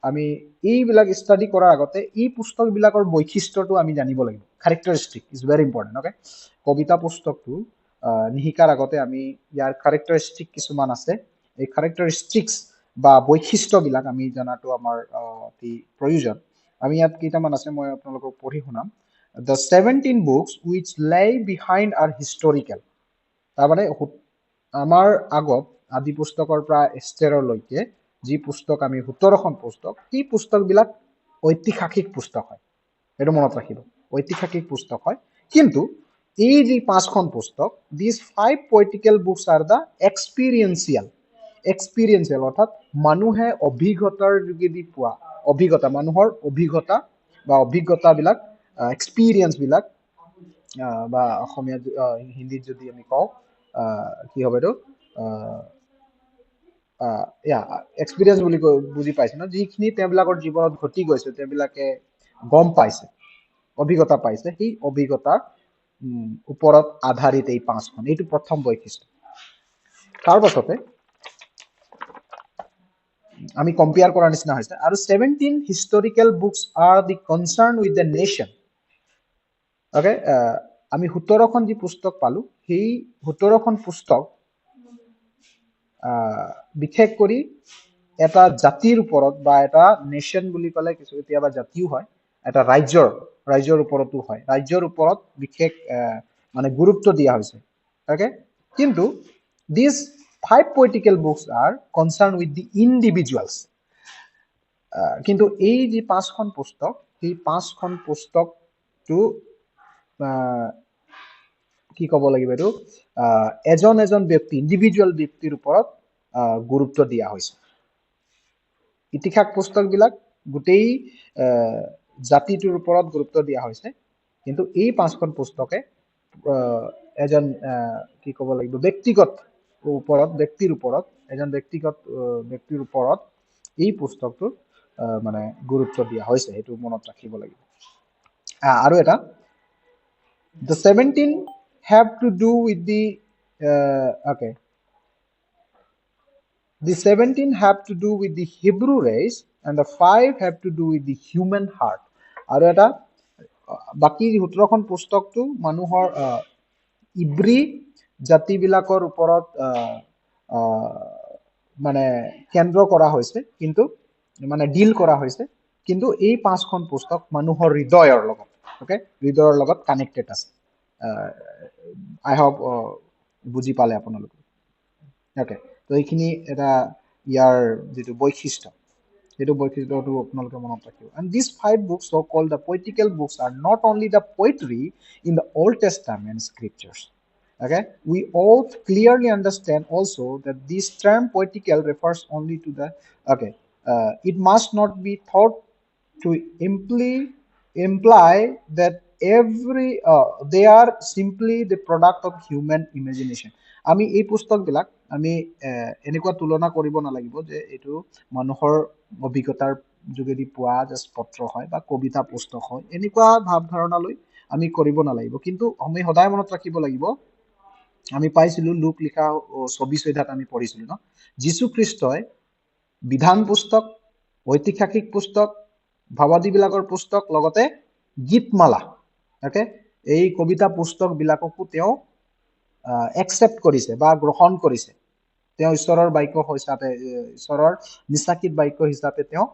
আমি এইবিলাক ষ্টাডি কৰাৰ আগতে এই পুস্তকবিলাকৰ বৈশিষ্ট্যটো আমি জানিব লাগিব characteristic is very important okay কবিতা পুস্তকটো নিশিকাৰ আগতে আমি ইয়াৰ কেৰেক্টাৰিষ্টিক কিছুমান আছে এই কেৰেক্টাৰিষ্টিক্স বা বৈশিষ্ট্যবিলাক আমি জনাটো আমাৰ অতি প্ৰয়োজন আমি ইয়াত কেইটামান আছে মই আপোনালোকক পঢ়ি শুনাম The 17 books which lay behind are historical. তাৰমানে আমাৰ আগত আদি পুস্তকৰ পৰা এষ্টেৰলৈকে যি পুস্তক আমি 17খন পুস্তক এই পুস্তকবিলাক ঐতিহাসিক পুস্তক হয় এইটো মনত ৰাখিব ঐতিহাসিক পুস্তক হয় কিন্তু এই যি 5খন পুস্তক these 5 poetical books are the experiential অৰ্থাৎ মানুহে অভিজ্ঞতাৰ যোগেদি পোৱা মানুহৰ অভিজ্ঞতাবিলাক এক্সপিৰিয়েঞ্চবিলাক বা অসমীয়া হিন্দীত যদি আমি কওঁ কি হ'ব এইটো এক্সপিৰিয়েঞ্চ বুলি বুজি পাইছে ন যিখিনি তেওঁবিলাকৰ জীৱনত ঘটি গৈছে তেওঁবিলাকে গম পাইছে অভিজ্ঞতা পাইছে সেই অভিজ্ঞতাৰ ওপৰত আধাৰিত এই 5খন এইটো প্ৰথম বৈশিষ্ট্য তাৰ পাছতে আমি কম্পেয়াৰ কৰাৰ নিচিনা হৈছে আৰু 17 historical books are the concern with the nation okay আমি 17খন যি পুস্তক পালোঁ সেই 17খন পুস্তক বিশেষ কৰি এটা জাতিৰ ওপৰত বা এটা নেশ্যন বুলি ক'লে কেতিয়াবা জাতিও হয় এটা ৰাজ্যৰ ওপৰতো হয় ৰাজ্যৰ ওপৰত বিশেষ মানে গুৰুত্ব দিয়া হৈছে okay কিন্তু these 5 poetical books are concerned with the individuals কিন্তু এই যে 5খন পুস্তক এই 5খন পুস্তকটো কি ক'ব লাগিব এটো এজন ব্যক্তি ইন্ডিভিজুয়াল ব্যক্তিৰ ওপৰত গুৰুত্ব দিয়া হৈছে ইতিহাস পুস্তকবিলাক গোটেই জাতিটোৰ ওপৰত গুৰুত্ব দিয়া হৈছে কিন্তু এই 5খন পুস্তকে এজন কি ক'ব লাগিব ব্যক্তিগত ব্যক্তিৰ ওপৰত এজন ব্যক্তিৰ ওপৰত এই পুস্তকটো মানে গুৰুত্ব দিয়া হৈছে এটো মনত ৰাখিব লাগিব আৰু এটা the 17 have to do with the okay the 17 have to do with the Hebrew race and the 5 have to do with the human heart আৰু এটা বাকি 17খন পুস্তকটো মানুহৰ ইব্ৰী জাতিবিলাকৰ ওপৰত মানে কেন্দ্ৰ কৰা হৈছে কিন্তু মানে ডিল কৰা হৈছে কিন্তু এই 5খন পুস্তক মানুহৰ হৃদয়ৰ লগত ওকে হৃদয়ৰ লগত কানেক্টেড আছে আই হোপ বুজি পালে আপোনালোকে ওকে তো এইখিনি এটা ইয়াৰ যেটো বৈশিষ্ট্য এটো বৈশিষ্ট্যটো আপোনালোকে মনত ৰাখিব and these 5 books so called the poetical books are not only the poetry in the Old Testament scriptures okay we all clearly understand also that this term poetical refers only to the okay it must not be thought to imply that every they are simply the product of human imagination আমি এই পুস্তকবিলাক আমি এনেকুৱা তুলনা কৰিব নালাগিব যে এটো মানুহৰ অভিজ্ঞতাৰ যোগেদি পোৱা জাস্ট পত্ৰ হয় বা কবিতা পুস্তক হয় এনেকুৱা ভাৱ ধাৰণালৈ আমি কৰিব নালাগিব কিন্তু আমি সদায় মনত ৰাখিব লাগিব আমি পাইছিলো লোক লিখা 24 অধ্যায়ত আমি পঢ়িছিলো ন যীশু খ্ৰীষ্টই বিধান পুস্তক ঐতিহাসিক পুস্তক ভাবাদীবিলাকৰ পুস্তক লগতে গীতমালা ওকে এই কবিতা পুস্তক বিলাককো তেওঁ একসেপ্ট কৰিছে বা গ্ৰহণ কৰিছে তেওঁ ঈশ্বৰৰ বাক্য হিচাপে ঈশ্বৰৰ নিচাকিত বাক্য হিচাপে তেওঁ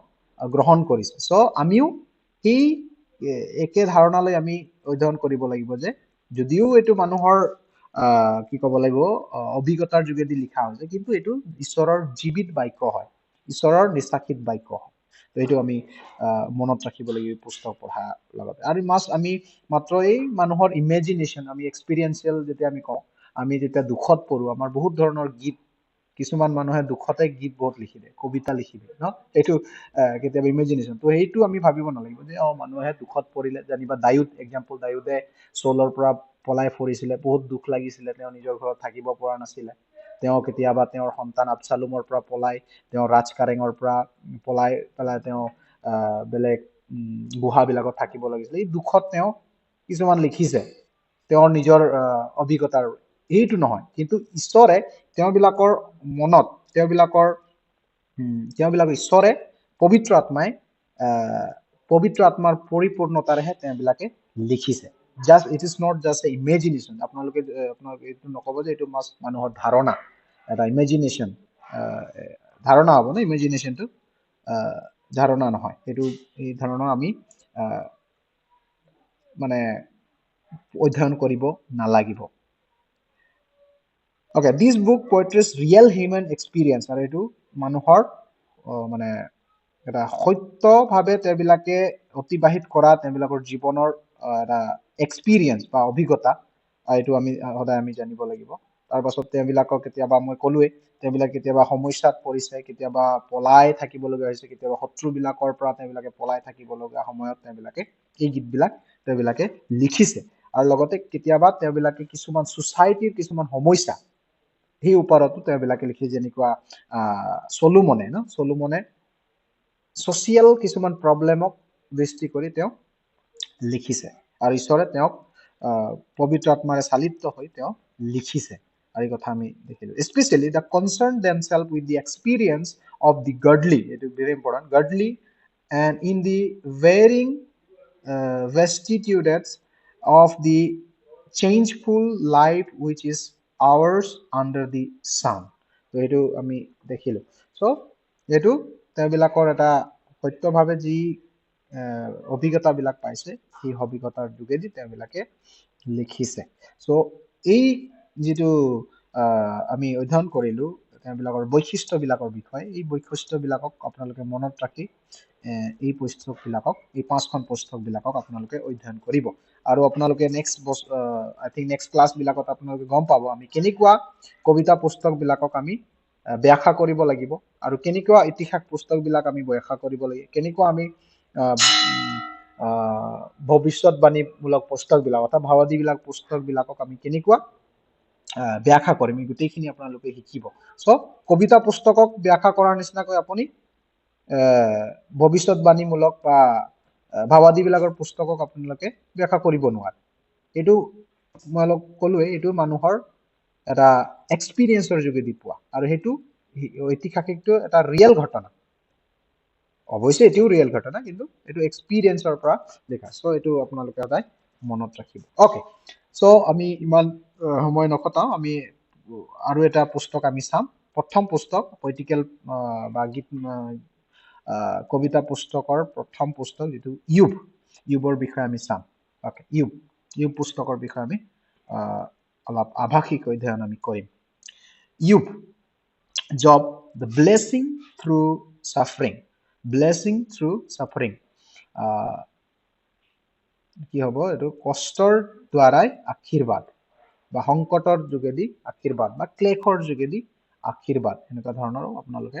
গ্ৰহণ কৰিছে সো আমিও এই একে ধাৰণালৈ আমি অধ্যয়ন কৰিব লাগিব যে যদিও এটো মানুহৰ কি ক'ব লাগিব অভিজ্ঞতাৰ যোগেদি লিখা হৈছে কিন্তু এটো ঈশ্বৰৰ জীৱিত বাক্য হয় ঈশ্বৰৰ নিচাকিত বাক্য হয় তো এটো আমি মনত ৰাখিব লাগিব পুস্তক পঢ়া লগত আৰু আমি মাত্ৰ এই মানুহৰ ইমেজিনেশন আমি এক্সপেৰিয়েন্সিয়েল যেতিয়া আমি কওঁ আমি যেতিয়া দুখত পঢ়ো আমাৰ বহুত ধৰণৰ গীত কিছুমান মানুহে দুখতে গীত বহুত লিখি দিয়ে কবিতা লিখি দিয়ে ন এটো কেতিয়াবা ইমেজিনেশন তো এইটো আমি ভাবিব নালাগিব যে মানুহে দুখত পৰিলে জানিবা দায়ুদ এক্সাম্পল দায়ুদে চৌলৰ পৰা পলাই ফুৰিছিলে বহুত দুখ লাগিছিলে তেওঁ নিজৰ ঘৰত থাকিব পৰা নাছিলে তেওঁ কেতিয়াবা তেওঁৰ সন্তান আবছালোমৰ পৰা পলাই তেওঁ ৰাজকাৰেঙৰ পৰা পলাই পেলাই তেওঁ বেলেগ গুহাবিলাকত থাকিব লাগিছিল এই দুখত তেওঁ কিছুমান লিখিছে তেওঁৰ নিজৰ অভিজ্ঞতাৰ এইটো নহয় কিন্তু ঈশ্বৰে তেওঁবিলাকৰ মনত তেওঁবিলাকৰ ঈশ্বৰে পবিত্ৰ আত্মাৰ পৰিপূৰ্ণতাৰেহে তেওঁবিলাকে লিখিছে just it is not just a imagination আপোনালোকে এইটো নকব যে এইটো মানুহৰ ধাৰণা এটা ইমেজিনেশন ধাৰণা হ'ব না ইমেজিনেশনটো ধাৰণা নহয় এইটো এই ধাৰণা আমি মানে অধ্যয়ন কৰিব নালাগিব okay this book portrays real human experience আৰু এইটো মানুহৰ মানে এটা সত্যভাৱে তেওঁবিলাকে অতিবাহিত কৰা তেওঁবিলাকৰ জীৱনৰ এটা এক্সপেৰিয়েন্স বা অভিজ্ঞতা এইটো আমি সদায় আমি জানিব লাগিব তাৰ পাছত তেওঁবিলাকক কেতিয়াবা মই কলোৱে তেওঁবিলাক কেতিয়াবা সমস্যাত পৰিছে কেতিয়াবা পলাই থাকিব লগা হৈছে কেতিয়াবা শত্ৰুবিলাকৰ পৰা তেওঁবিলাকে পলাই থাকিব লগা সময়ত তেওঁবিলাকে এই গীতবিলাক তেওঁবিলাকে লিখিছে আৰু লগতে কেতিয়াবা তেওঁবিলাকে কিছুমান সোসাইটিৰ কিছুমান সমস্যা এই ওপৰতো তেওঁবিলাকে লিখি যেনেকুৱা চলোমনে সোশিয়াল কিছুমান প্ৰবলেমক দৃষ্টি কৰি তেওঁ লিখিছে আৰু ঈশ্বৰে তেওঁক পবিত্ৰ আত্মাৰে চালিত হৈ তেওঁ লিখিছে আৰু এই কথা আমি দেখিলো specially the concern themselves with the experience of the godly it is very important godly and in the varying vicissitudes of the changeful life which is ours under the sun তো এটো আমি দেখিলো সো এটো তেওঁবিলাকৰ এটা সত্যভাৱে যি অভিজ্ঞতাবিলাক পাইছে সেই অভিজ্ঞতাৰ যোগেদি তেওঁবিলাকে লিখিছে সো এই যেটো আমি অধ্যয়ন কৰিলো তেওঁবিলাকৰ বৈশিষ্ট্যবিলাকৰ বিষয়ে এই বৈশিষ্ট্যবিলাকক আপোনালোকে মনত ৰাখি এই পুস্তকবিলাকক এই পাঁচখন পুস্তকবিলাকক আপোনালোকে অধ্যয়ন কৰিব আৰু আপোনালোকে নেক্সট আই থিংক নেক্সট ক্লাছবিলাকত আপোনালোকে গম পাব আমি কেনেকুৱা কবিতা পুস্তকবিলাকক আমি ব্যাখ্যা কৰিব লাগিব আৰু কেনেকুৱা ইতিহাস পুস্তকবিলাক আমি ব্যাখ্যা কৰিব লাগিব কেনেকুৱা আমি ভৱিষ্যতবাণীমূলক পুস্তকবিলাক অৰ্থাৎ ভাৱাদিবিলাক পুস্তকবিলাকক আমি কেনেকুৱা ব্যাখ্যা কৰিম এই গোটেইখিনি আপোনালোকে শিকিব সো কবিতা পুস্তকক ব্যাখ্যা কৰাৰ নিচিনাকৈ আপুনি ভৱিষ্যতবাণীমূলক বা ভাৱাদিবিলাকৰ পুস্তকক আপোনালোকে ব্যাখ্যা কৰিব নোৱাৰে এইটো মই ক'লোৱে এইটো মানুহৰ এটা এক্সপেৰিয়েন্সৰ যোগেদি পোৱা আৰু সেইটো ঐতিহাসিকটো এটা ৰিয়েল ঘটনা অৱশ্যে এটিও ৰিয়েল ঘটনা কিন্তু এটো এক্সপেৰিয়েন্সৰ পৰা দেখা সো এটো আপোনালোকে সদায় মনত ৰাখিব ওকে সো আমি ইমান সময় নকটাও আমি আৰু এটা পুস্তক আমি চাম প্ৰথম পুস্তক পলিটিক্যাল বা গীত কবিতা পুস্তকৰ প্ৰথম পুস্তক যেটো ইউবৰ বিষয়ে আমি চাম ওকে ইউব পুস্তকৰ বিষয়ে আমি অলপ আভাষিক অধ্যয়ন আমি কৰিম ইউব job the blessing through suffering কি হ'ব এটো কষ্টৰ দ্বাৰাই আশীৰ্বাদ বা সংকটৰ যোগেদি আশীৰ্বাদ বা ক্লেশৰ যোগেদি আশীৰ্বাদ এনেকুৱা ধৰণৰ আপোনালোকে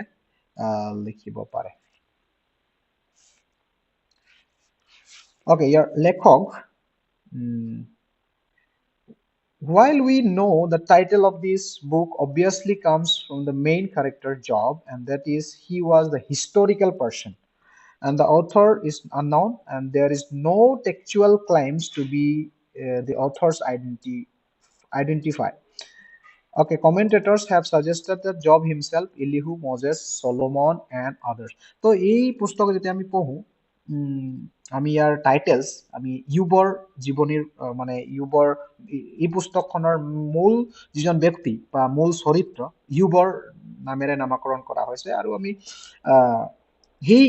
লিখিব পাৰে ওকে ইয়াৰ লেখক While we know the title of this book obviously comes from the main character Job, and that is he was the historical person, and the author is unknown, and there is no textual claims to be the author's identified. Okay, commentators have suggested that Job himself, Elihu, Moses, Solomon, and others. So, এই পুস্তক যেটা আমি পঢ়ো আমি ইয়াৰ titles আমি ইউবৰ জীৱনীৰ মানে ইউবৰ এই পুস্তকখনৰ মূল যিজন ব্যক্তি বা মূল চৰিত্ৰ ইউবৰ নামেৰে নামকৰণ কৰা হৈছে আৰু আমি সেই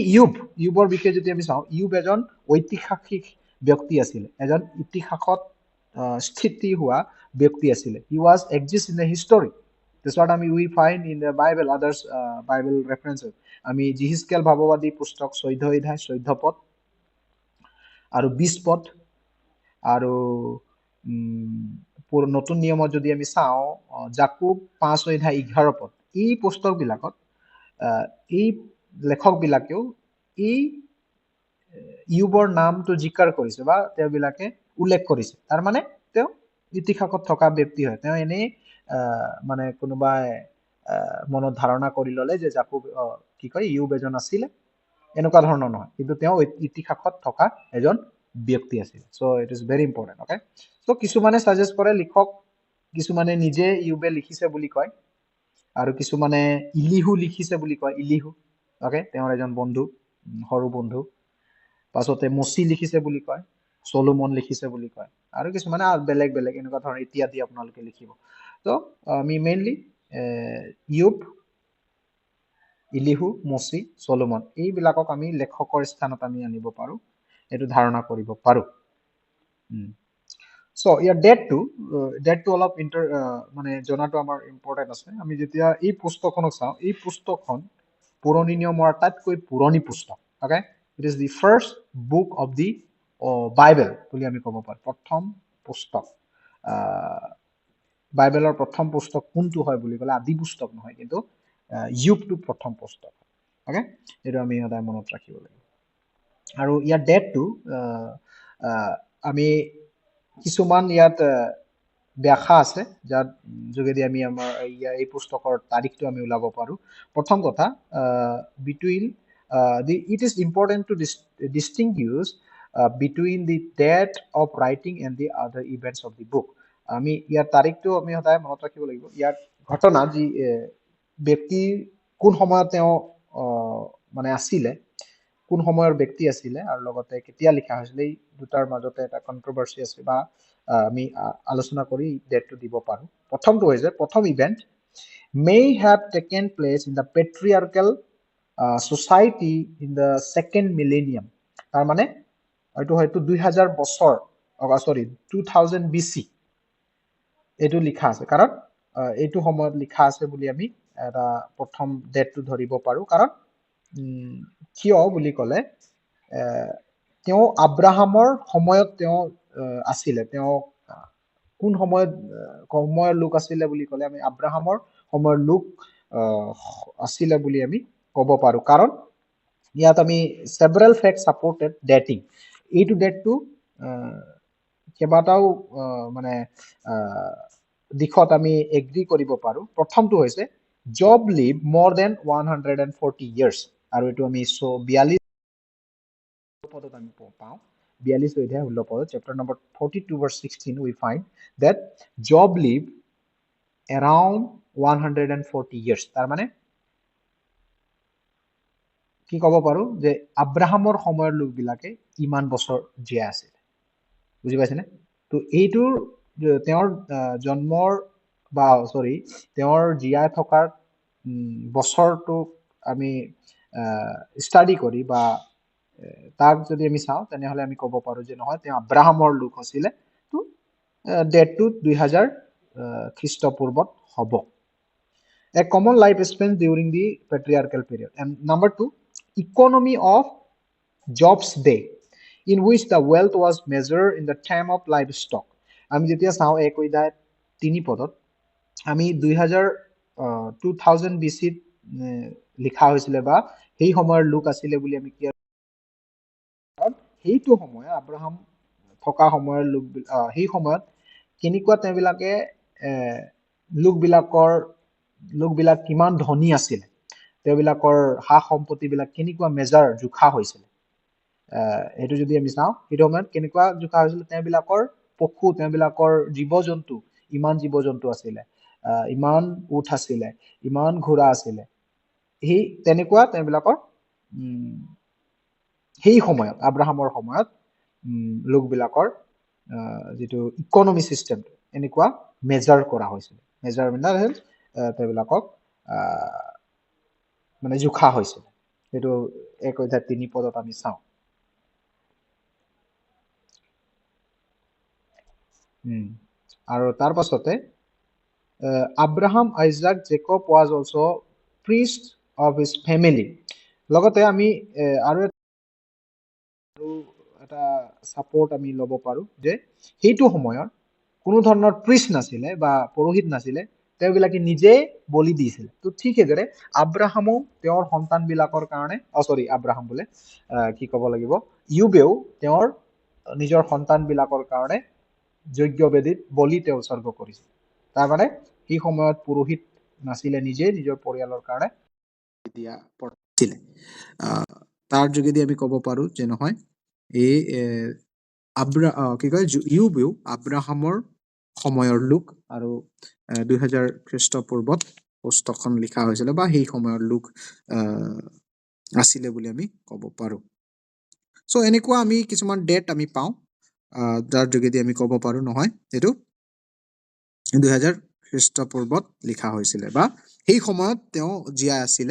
ইউবৰ বিষয়ে যদি আমি চাওঁ ইউব এজন ঐতিহাসিক ব্যক্তি আছিল এজন ইতিহাসত স্থিতি হোৱা ব্যক্তি আছিল he was exist in the history that's what we find in the bible others bible references আমি জিহিজকেল ভাৱবাদী পুস্তক 14 অধ্যায় 14 পদ আৰু 20 পদ আৰু নতুন নিয়মত যদি আমি চাওঁ জাকুব 5 অধ্যায় 11 পদ এই পুস্তকবিলাকত এই লেখকবিলাকেও এই ইউবৰ নামটো জিকাৰ কৰিছে বা তেওঁবিলাকে উল্লেখ কৰিছে তাৰ মানে তেওঁ ইতিহাসত থকা ব্যক্তি হয় তেওঁ এনে মানে কোনোবাই মনত ধাৰণা কৰি ললে যে জাকুব কি কয় ইউব এজন আছিল এনেকুৱা ধৰণৰ নহয় কিন্তু তেওঁ ইতিহাসত থকা এজন ব্যক্তি আছিল so it is very important okay so কিছুমানে সাজেষ্ট কৰে লিখক কিছুমানে নিজে ইউবে লিখিছে বুলি কয় আৰু কিছুমানে ইলিহু লিখিছে বুলি কয় ইলিহু ওকে তেওঁৰ এজন বন্ধু সৰু বন্ধু পাছতে মচি লিখিছে বুলি কয় সলোমন লিখিছে বুলি কয় আৰু কিছুমানে বেলেগ বেলেগ এনেকুৱা ধৰণৰ ইত্যাদি আপোনালোকে লিখিব তো আমি মেইনলি ইউব ইলিহু মচি সলোমন এইবিলাকক আমি লেখকৰ স্থানত আমি আনিব পাৰো এটো ধাৰণা কৰিব পাৰো সো ইয়াৰ ডেটটো অলপ মানে জনাটো আমাৰ ইম্পৰ্টেন্ট আছে আমি যেতিয়া এই পুস্তকখনক চাওঁ এই পুস্তকখন পুৰণি নিয়মৰ আটাইতকৈ পুৰণি পুস্তক okay it is the first book of the Bible বুলি আমি ক'ব পাৰো প্ৰথম পুস্তক বাইবেলৰ প্ৰথম পুস্তক কোনটো হয় বুলি ক'লে আদি পুস্তক নহয় কিন্তু ইউবটো প্ৰথম পুস্তক ওকে এটো আমি সদায় মনত ৰাখিব লাগিব আৰু ইয়াৰ ডেটটো আমি কিছুমান ইয়াত ব্যাখ্যা আছে যাৰ যোগেদি আমি আমাৰ এই পুস্তকৰ তাৰিখটো আমি উলাব পাৰো প্ৰথম কথা between it is important to distinguish between the date of writing and the other events of the book আমি ইয়াৰ তাৰিখটো আমি সদায় মনত ৰাখিব লাগিব ইয়াৰ ঘটনা যি ব্যক্তি কোন সময়ত তেওঁ মানে আছিল কোন সময়ৰ ব্যক্তি আছিল আৰু লগতে কেতিয়া লিখা হৈছিল এই দুটাৰ মাজতে এটা কন্ট্ৰভাৰ্সি আছে বা আমি আলোচনা কৰি ডেটটো দিব পাৰো প্ৰথমটো হৈছে প্ৰথম event may have taken place in the patriarchal society in the second millennium তাৰ মানে এইটো হয়তো 2000 বছৰ সৰি 2000 BC এইটো লিখা আছে কাৰণ এইটো সময়ত লিখা আছে বুলি আমি এটা প্ৰথম ডেটটো ধৰিব পাৰো কাৰণ কিয় বুলি ক'লে তেওঁ আব্ৰাহামৰ সময়ত তেওঁ আছিলে তেওঁ কোন সময়ৰ লোক আছিলে বুলি ক'লে আমি আব্ৰাহামৰ সময়ৰ লোক আছিলে বুলি আমি ক'ব পাৰো কাৰণ ইয়াত আমি several facts supported dating এইটো ডেটটো কেইবাটাও মানে দিশত আমি এগ্ৰি কৰিব পাৰো প্ৰথমটো হৈছে job live more than 140 years আৰু এইটো আমি 42 পদত আমি পাওঁ 42 অধ্যায় 16 পদ chapter number 42 verse 16 we find that job live around 140 years তাৰ মানে কি ক'ব পাৰো যে আব্ৰাহামৰ সময়ৰ লোকবিলাকে ইমান বছৰ জীয়াই আছিল বুজি পাইছেনে তো এইটোৰ তেওঁৰ জন্মৰ বা সৰি তেওঁৰ জীয়াই থকাৰ বছৰটো আমি ষ্টাডি কৰি বা তাক যদি আমি চাওঁ তেনেহ'লে আমি ক'ব পাৰো যে নহয় তেওঁ আব্ৰাহামৰ লোক আছিলে তো ডেটটো 2000 খ্ৰীষ্টপূৰ্বত হ'ব a common life span during the patriarchal period and number 2 economy of jobs day in which the wealth was measured in the time of livestock আমি যেতিয়া চাওঁ এক অধ্যায় 3 পদত আমি 2000 BC লিখা হৈছিলে বা সেই সময়ৰ লোক আছিলে বুলি আমি কি সেইটো সময় আব্ৰাহাম থকা সময়ৰ সেই সময়ত কেনেকুৱা তেওঁবিলাকে লোকবিলাক কিমান ধনী আছিল তেওঁবিলাকৰ হা সম্পত্তিবিলাক কেনেকুৱা মেজাৰ জোখা হৈছিল এইটো যদি আমি চাওঁ সেইটো সময়ত কেনেকুৱা জোখা হৈছিল তেওঁবিলাকৰ পশু তেওঁবিলাকৰ জীৱ-জন্তু ইমান জীৱ-জন্তু আছিলে ইমান উঠ আছিলে ইমান ঘোঁৰা আছিলে সেই তেনেকুৱা তেওঁবিলাকৰ সেই সময়ত আব্ৰাহামৰ সময়ত লোকবিলাকৰ যেটো ইকোনমি সিস্টেম এনেকুৱা মেজাৰ কৰা হৈছিল মেজাৰমেন্ট তেওঁবিলাকক মানে জোখা হৈছিল এটো এক অধ্যায় 3 পদত আমি চাওঁ আৰু তাৰ পাছতে Abraham, Isaac, Jacob was also priest of his family. লগতে আমি আৰু এটা সাপোৰ্ট আমি লব পাৰো যে সেইটো সময়ত কোনো ধৰণৰ প্ৰিষ্ট নাছিলে বা পুৰোহিত নাছিলে তেওঁবিলাকে নিজে বলি দিছিল তো ঠিক এদৰে আব্ৰাহামও তেওঁৰ সন্তানবিলাকৰ কাৰণে আব্ৰাহাম বোলে কি ক'ব লাগিব ইউবেও তেওঁৰ নিজৰ সন্তানবিলাকৰ কাৰণে যজ্ঞবেদীত বলি তেওঁ উৎসৰ্গ কৰিছিল তাৰ মানে সেই সময়ত পুৰোহিত নাছিলে নিজে নিজৰ পৰিয়ালৰ কাৰণে দিয়া পঢ়িছিলে তাৰ যোগেদি আমি ক'ব পাৰো যে নহয় এই কি কয় ইউবেও আব্ৰাহামৰ সময়ৰ লোক আৰু 2000 খ্ৰীষ্টপূৰ্বত পুস্তকখন লিখা হৈছিল বা সেই সময়ৰ লোক আছিলে বুলি আমি ক'ব পাৰো সো এনেকুৱা আমি কিছুমান ডেট আমি পাওঁ যাৰ যোগেদি আমি ক'ব পাৰো নহয় এটো 2000 খ্ৰীষ্টপূৰ্বত লিখা হৈছিল বা সেই সময়ত তেওঁ জীয়াই আছিল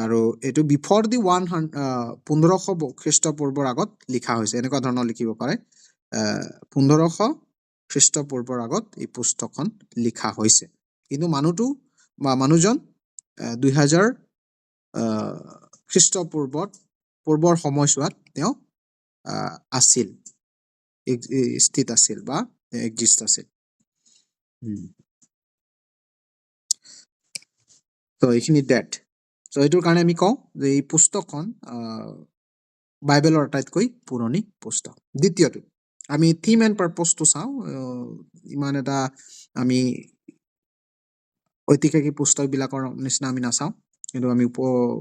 আৰু এটো বিফৰ দি 1500 খ্ৰীষ্টপূৰ্বৰ আগত লিখা হৈছে এনেকুৱা ধৰণৰ লিখিব পাৰে 1500 খ্ৰীষ্টপূৰ্বৰ আগত এই পুস্তকখন লিখা হৈছে কিন্তু মানুহজন 2000 খ্ৰীষ্টপূৰ্বৰ সময়ছোৱাত তেওঁ আছিল স্থিত আছিল বা এক্সিষ্ট আছিল তো এইখিনি ডেট তো এইটোৰ কাৰণে আমি কওঁ যে এই পুস্তকখন বাইবেলৰ আটাইতকৈ পুৰণি পুস্তক দ্বিতীয়টো আমি থিম এণ্ড পাৰপজটো চাওঁ ইমান এটা আমি ঐতিহাসিক পুস্তকবিলাকৰ নিচিনা আমি নাচাওঁ কিন্তু আমি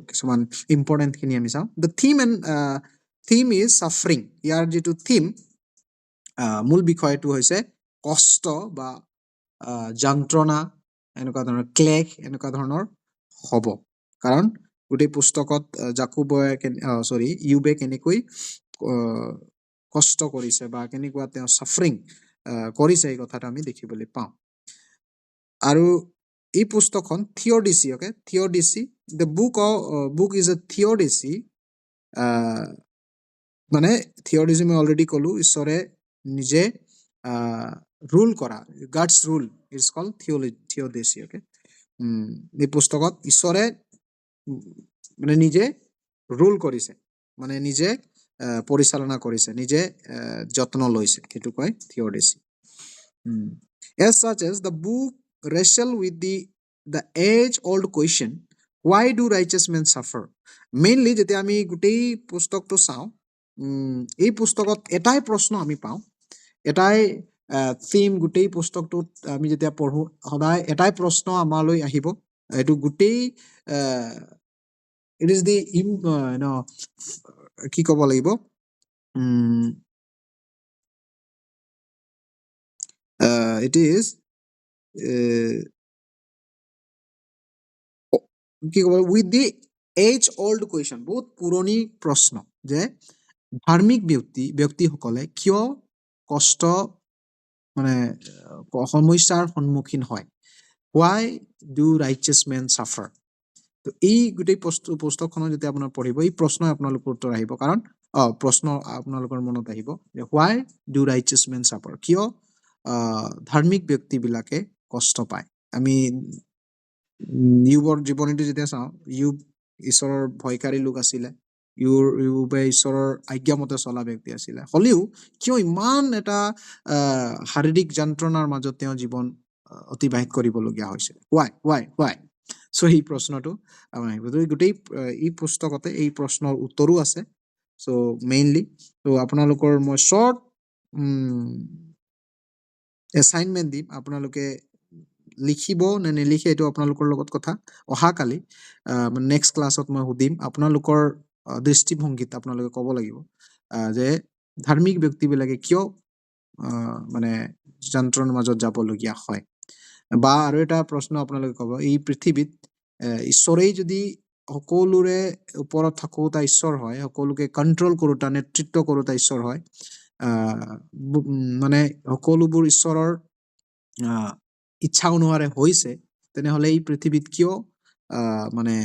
কিছুমান ইম্পৰ্টেণ্টখিনি আমি চাওঁ দ্য থিম ইজ চাফাৰিং ইয়াৰ যিটো থিম মূল বিষয়টো হৈছে কষ্ট বা যন্ত্ৰণা এনেকুৱা ধৰণৰ ক্লেশ এনেকুৱা ধৰণৰ হ'ব কাৰণ গোটেই পুস্তকত ইউবে কেনেকৈ কষ্ট কৰিছে বা কেনেকুৱা তেওঁ চাফাৰিং কৰিছে এই কথাটো আমি দেখিবলৈ পাওঁ আৰু এই পুস্তকখন theodicy the book is a theodicy মানে থিওৰিজিম অলৰেডি ক'লো ঈশ্বৰে নিজে ৰুল কৰা God's rule is call theodicy okay এই পুস্তকত ঈশ্বৰে মানে নিজে ৰুল কৰিছে মানে নিজে পৰিচালনা কৰিছে নিজে যত্ন লৈছে সেইটো কয় থিওডেচি as such as the book wrestle with the age old question why do righteous men suffer mainly যেতিয়া আমি গোটেই পুস্তকটো চাওঁ এই পুস্তকত এটাই প্ৰশ্ন আমি পাওঁ এটাই থিম গোটেই পুস্তকটোত আমি যেতিয়া পঢ়ো সদায় এটাই প্ৰশ্ন আমালৈ আহিব এইটো গোটেই it is the কি ক'ব লাগিব it is কি ক'ব with the age old question বহুত পুৰণি প্ৰশ্ন যে ধাৰ্মিক ব্যক্তিসকলে কিয় কষ্ট মানে সমস্যাৰ সন্মুখীন হয় why do righteous men suffer তো এই গোটেই পুস্তকখনত যেতিয়া আপোনাৰ পঢ়িব এই প্ৰশ্ন আপোনালোকৰ উত্তৰ আহিব কাৰণ প্ৰশ্ন আপোনালোকৰ মনত আহিব যে why do righteous men suffer কিয় ধাৰ্মিক ব্যক্তিবিলাকে কষ্ট পায় আমি ইউবৰ জীৱনীটো যেতিয়া চাওঁ ইউব ঈশ্বৰৰ ভয়কাৰী লোক আছিলে ইউবে ঈশ্বৰৰ আজ্ঞামতে চলা ব্যক্তি আছিলে হ'লেও কিয় ইমান এটা শাৰীৰিক যন্ত্ৰণাৰ মাজত তেওঁ জীৱন অতিবাহিত কৰিবলগীয়া হৈছিল why so এই প্ৰশ্নটো আমাৰ আহিব গোটেই এই পুস্তকতে এই প্ৰশ্নৰ উত্তৰো আছে so mainly so আপোনালোকৰ মই short assignment দিম আপোনালোকে লিখিব নে নিলিখে এইটো আপোনালোকৰ লগত কথা অহাকালি নেক্সট ক্লাছত মই সুধিম আপোনালোকৰ দৃষ্টিভংগীত আপোনালোকে ক'ব লাগিব যে ধাৰ্মিক ব্যক্তিবিলাকে কিয় মানে যন্ত্ৰণৰ মাজত যাবলগীয়া হয় বা আৰু এটা প্ৰশ্ন আপোনালোকে ক'ব এই পৃথিৱীত ঈশ্বৰেই যদি সকলোৰে ওপৰত থাকোতা ঈশ্বৰ হয় সকলোকে কণ্ট্ৰল কৰোতা নেতৃত্ব কৰোতা ঈশ্বৰ হয় মানে সকলোবোৰ ঈশ্বৰৰ ইচ্ছা অনুসাৰে হৈছে তেনেহলে এই পৃথিৱীত কিয় মানে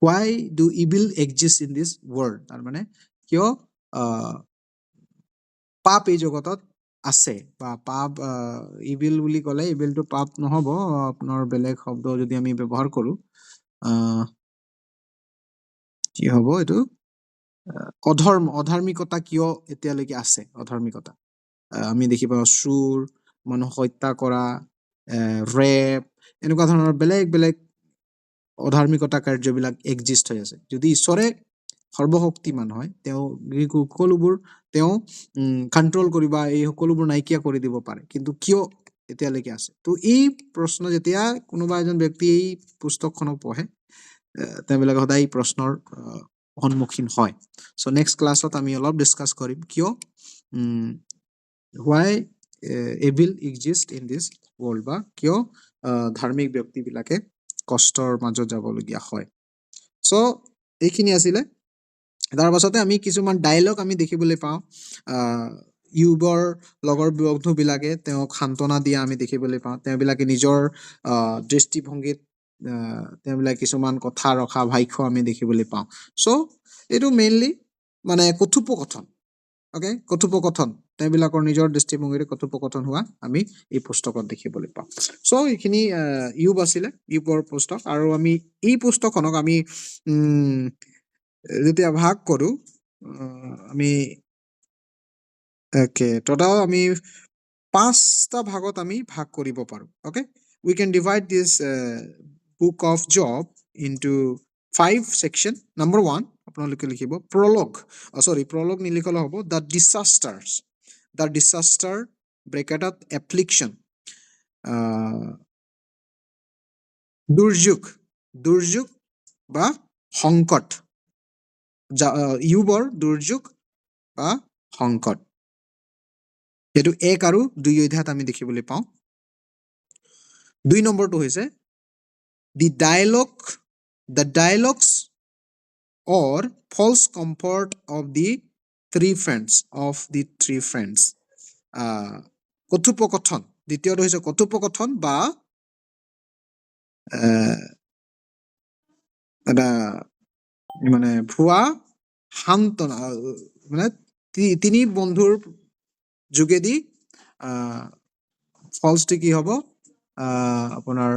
why do evil exist in this world তাৰ মানে কিয় পাপ এই জগতত আছে বা পাপ ইভিল বুলি ক'লে ইভিলটো পাপ নহব আপোনাৰ বেলেগ শব্দ যদি আমি ব্যৱহাৰ কৰো কি হ'ব এইটো অধাৰ্মিকতা কিয় এতিয়ালৈকে আছে অধাৰ্মিকতা আমি দেখি পাওঁ চুৰ মানুহ হত্যা কৰা ৰেপ এনেকুৱা ধৰণৰ বেলেগ বেলেগ অধাৰ্মিকতা কাৰ্যবিলাক এক্সিষ্ট হৈ আছে যদি ঈশ্বৰে সৰ্বশক্তিমান হয় তেওঁ সকলোবোৰ তেওঁ কণ্ট্ৰল কৰিব এই সকলোবোৰ নাইকিয়া কৰি দিব পাৰে কিন্তু কিয় এতিয়ালৈকে আছে তো এই প্ৰশ্ন যেতিয়া কোনোবা এজন ব্যক্তি এই পুস্তকখনক পঢ়ে তেওঁবিলাকে সদায় প্ৰশ্নৰ সন্মুখীন হয় সো নেক্সট ক্লাছত আমি অলপ ডিসকাস কৰিম কিয় why evil exist in this world বা কিয় ধাৰ্মিক ব্যক্তিবিলাকে কষ্টৰ মাজত যাবলগীয়া হয় সো এইখিনি আছিলে তাৰ পাছতে আমি কিছুমান ডায়লগ আমি দেখিবলৈ পাওঁ ইউবৰ লগৰ বন্ধুবিলাকে তেওঁক সান্তনা দিয়া আমি দেখিবলৈ পাওঁ তেওঁবিলাকে নিজৰ দৃষ্টিভংগীত তেওঁবিলাক কিছুমান কথা ৰখা ভাষ্য আমি দেখিবলৈ পাওঁ সো এইটো মেইনলি মানে কথোপকথন ওকে কথোপকথন তেওঁবিলাকৰ নিজৰ দৃষ্টিভংগীৰে কথোপকথন হোৱা আমি এই পুস্তকত দেখিবলৈ পাওঁ সো এইখিনি ইউব আছিলে ইউবৰ পুস্তক আৰু আমি এই পুস্তকখনক আমি যেতিয়া ভাগ কৰো আমি ওকে টোটাল আমি 5টা ভাগত আমি ভাগ কৰিব পাৰো okay we can divide this book of Job into 5 section number 1 আপোনালোকে লিখিব prologue নিলিখলে হ'ব the disaster ব্ৰেকেটত affliction দুৰ্যোগ বা সংকট ইউবৰ দুৰ্যোগ বা সংকট এটো 1 আৰু 2 অধ্যায়ত আমি দেখিবলৈ পাওঁ 2 নম্বৰটো হৈছে the dialogues or false comfort of the three friends কথোপকথন দ্বিতীয়টো হৈছে কথোপকথন বা এটা মানে ভুৱা সান্তনা মানে তিনি বন্ধুৰ যোগেদি ফলছটো কি হ'ব আপোনাৰ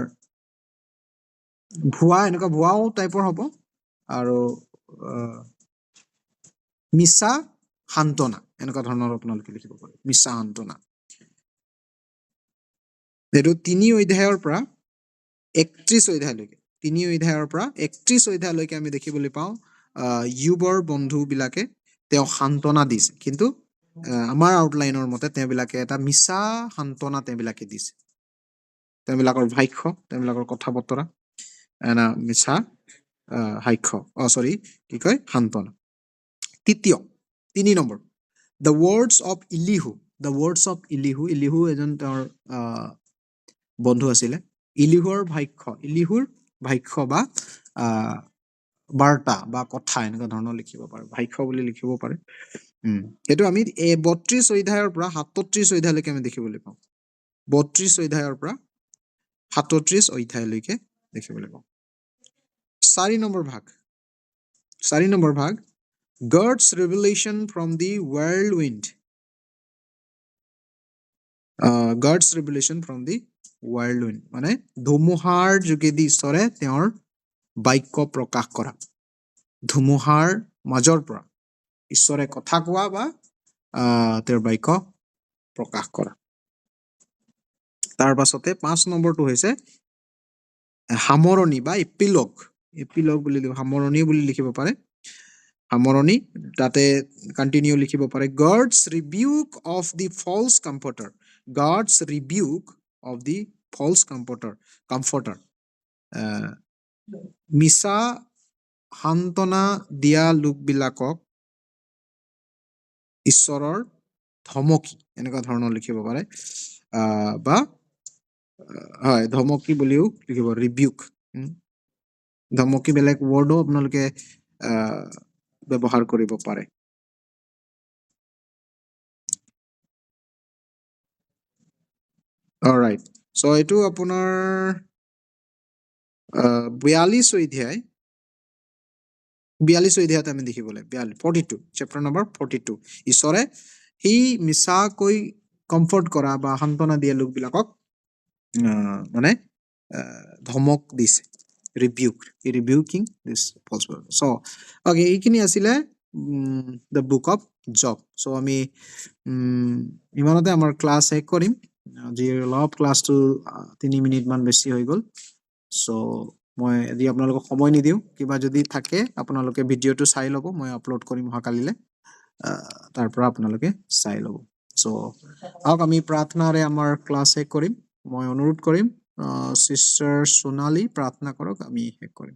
এনেকুৱা ভুৱাও টাইপৰ হ'ব আৰু মিছা সান্তনা এনেকুৱা ধৰণৰ আপোনালোকে লিখিব পাৰে মিছা সান্তনা এইটো 3 অধ্যায়ৰ পৰা 31 অধ্যায়লৈকে 3 অধ্যায়ৰ পৰা 31 অধ্যায়লৈকে আমি দেখিবলৈ পাওঁ ইয়ুবৰ বন্ধু বিলাকে তেওঁ সান্তনা দিছে কিন্তু আমাৰ আউটলাইনৰ মতে তেওঁবিলাকে এটা মিছা সান্তনা তেওঁবিলাকে দিছে তেওঁবিলাকৰ ভাষ্য তেওঁবিলাকৰ কথা বতৰা এটা মিছা কি কয় সান্তনা তৃতীয় 3 নম্বৰ the words of ইলিহু এজন তেওঁৰ বন্ধু আছিলে ইলিহুৰ ভাষ্য বা বাৰ্তা বা কথা এনেকুৱা ধৰণৰ লিখিব পাৰে ভাষ্য বুলি লিখিব পাৰে এইটো আমি 32 অধ্যায়ৰ পৰা 37 অধ্যায়লৈকে আমি দেখিবলৈ পাওঁ 32 অধ্যায়ৰ পৰা 37 অধ্যায়লৈকে দেখিবলৈ পাওঁ 4 নম্বৰ ভাগ God's revelation from the whirlwind মানে ধুমুহাৰ যোগেদি ঈশ্বৰে তেওঁৰ বাক্য প্ৰকাশ কৰা ধুমুহাৰ মাজৰ পৰা ঈশ্বৰে কথা কোৱা বা তেওঁৰ বাক্য প্ৰকাশ কৰা তাৰ পাছতে 5 নম্বৰটো হৈছে সামৰণি বা এপিলগ বুলি সামৰণি বুলি লিখিব পাৰে সামৰণি তাতে কন্টিনিউ লিখিব পাৰে God's rebuke of the false comforter মিছা সান্তনা দিয়া লোকবিলাকক ঈশ্বৰৰ ধমকি এনেকুৱা ধৰণৰ লিখিব পাৰে বা হয় ধমকি বুলিও লিখিব ৰিবিউক ধমকি বেলেগ ৱৰ্ডো আপোনালোকে ব্যৱহাৰ কৰিব পাৰে অলৰাইট সো এইটো আপোনাৰ 42 অধ্যায়ত আমি দেখিবলৈ 42 চেপ্টাৰ নম্বৰ 42 ঈশ্বৰে সেই মিছাকৈ কমফৰ্ট কৰা বা সান্তনা দিয়া লোকবিলাকক মানে ধমক দিছে ৰিবিউকিং দিছ ফলছ সো ওকে এইখিনি আছিলে the book of job so আমি ইমানতে আমাৰ ক্লাছ শেষ কৰিম আজি অলপ ক্লাছটো 3 মিনিটমান বেছি হৈ গ'ল সো মই আজি আপোনালোকক সময় নিদিওঁ কিবা যদি থাকে আপোনালোকে ভিডিঅ'টো চাই ল'ব মই আপলোড কৰিম অহাকালিলৈ তাৰ পৰা আপোনালোকে চাই ল'ব সো আহক আমি প্ৰাৰ্থনাৰে আমাৰ ক্লাছ শেষ কৰিম মই অনুৰোধ কৰিম সিষ্টাৰ সোণালী প্ৰাৰ্থনা কৰক আমি শেষ কৰিম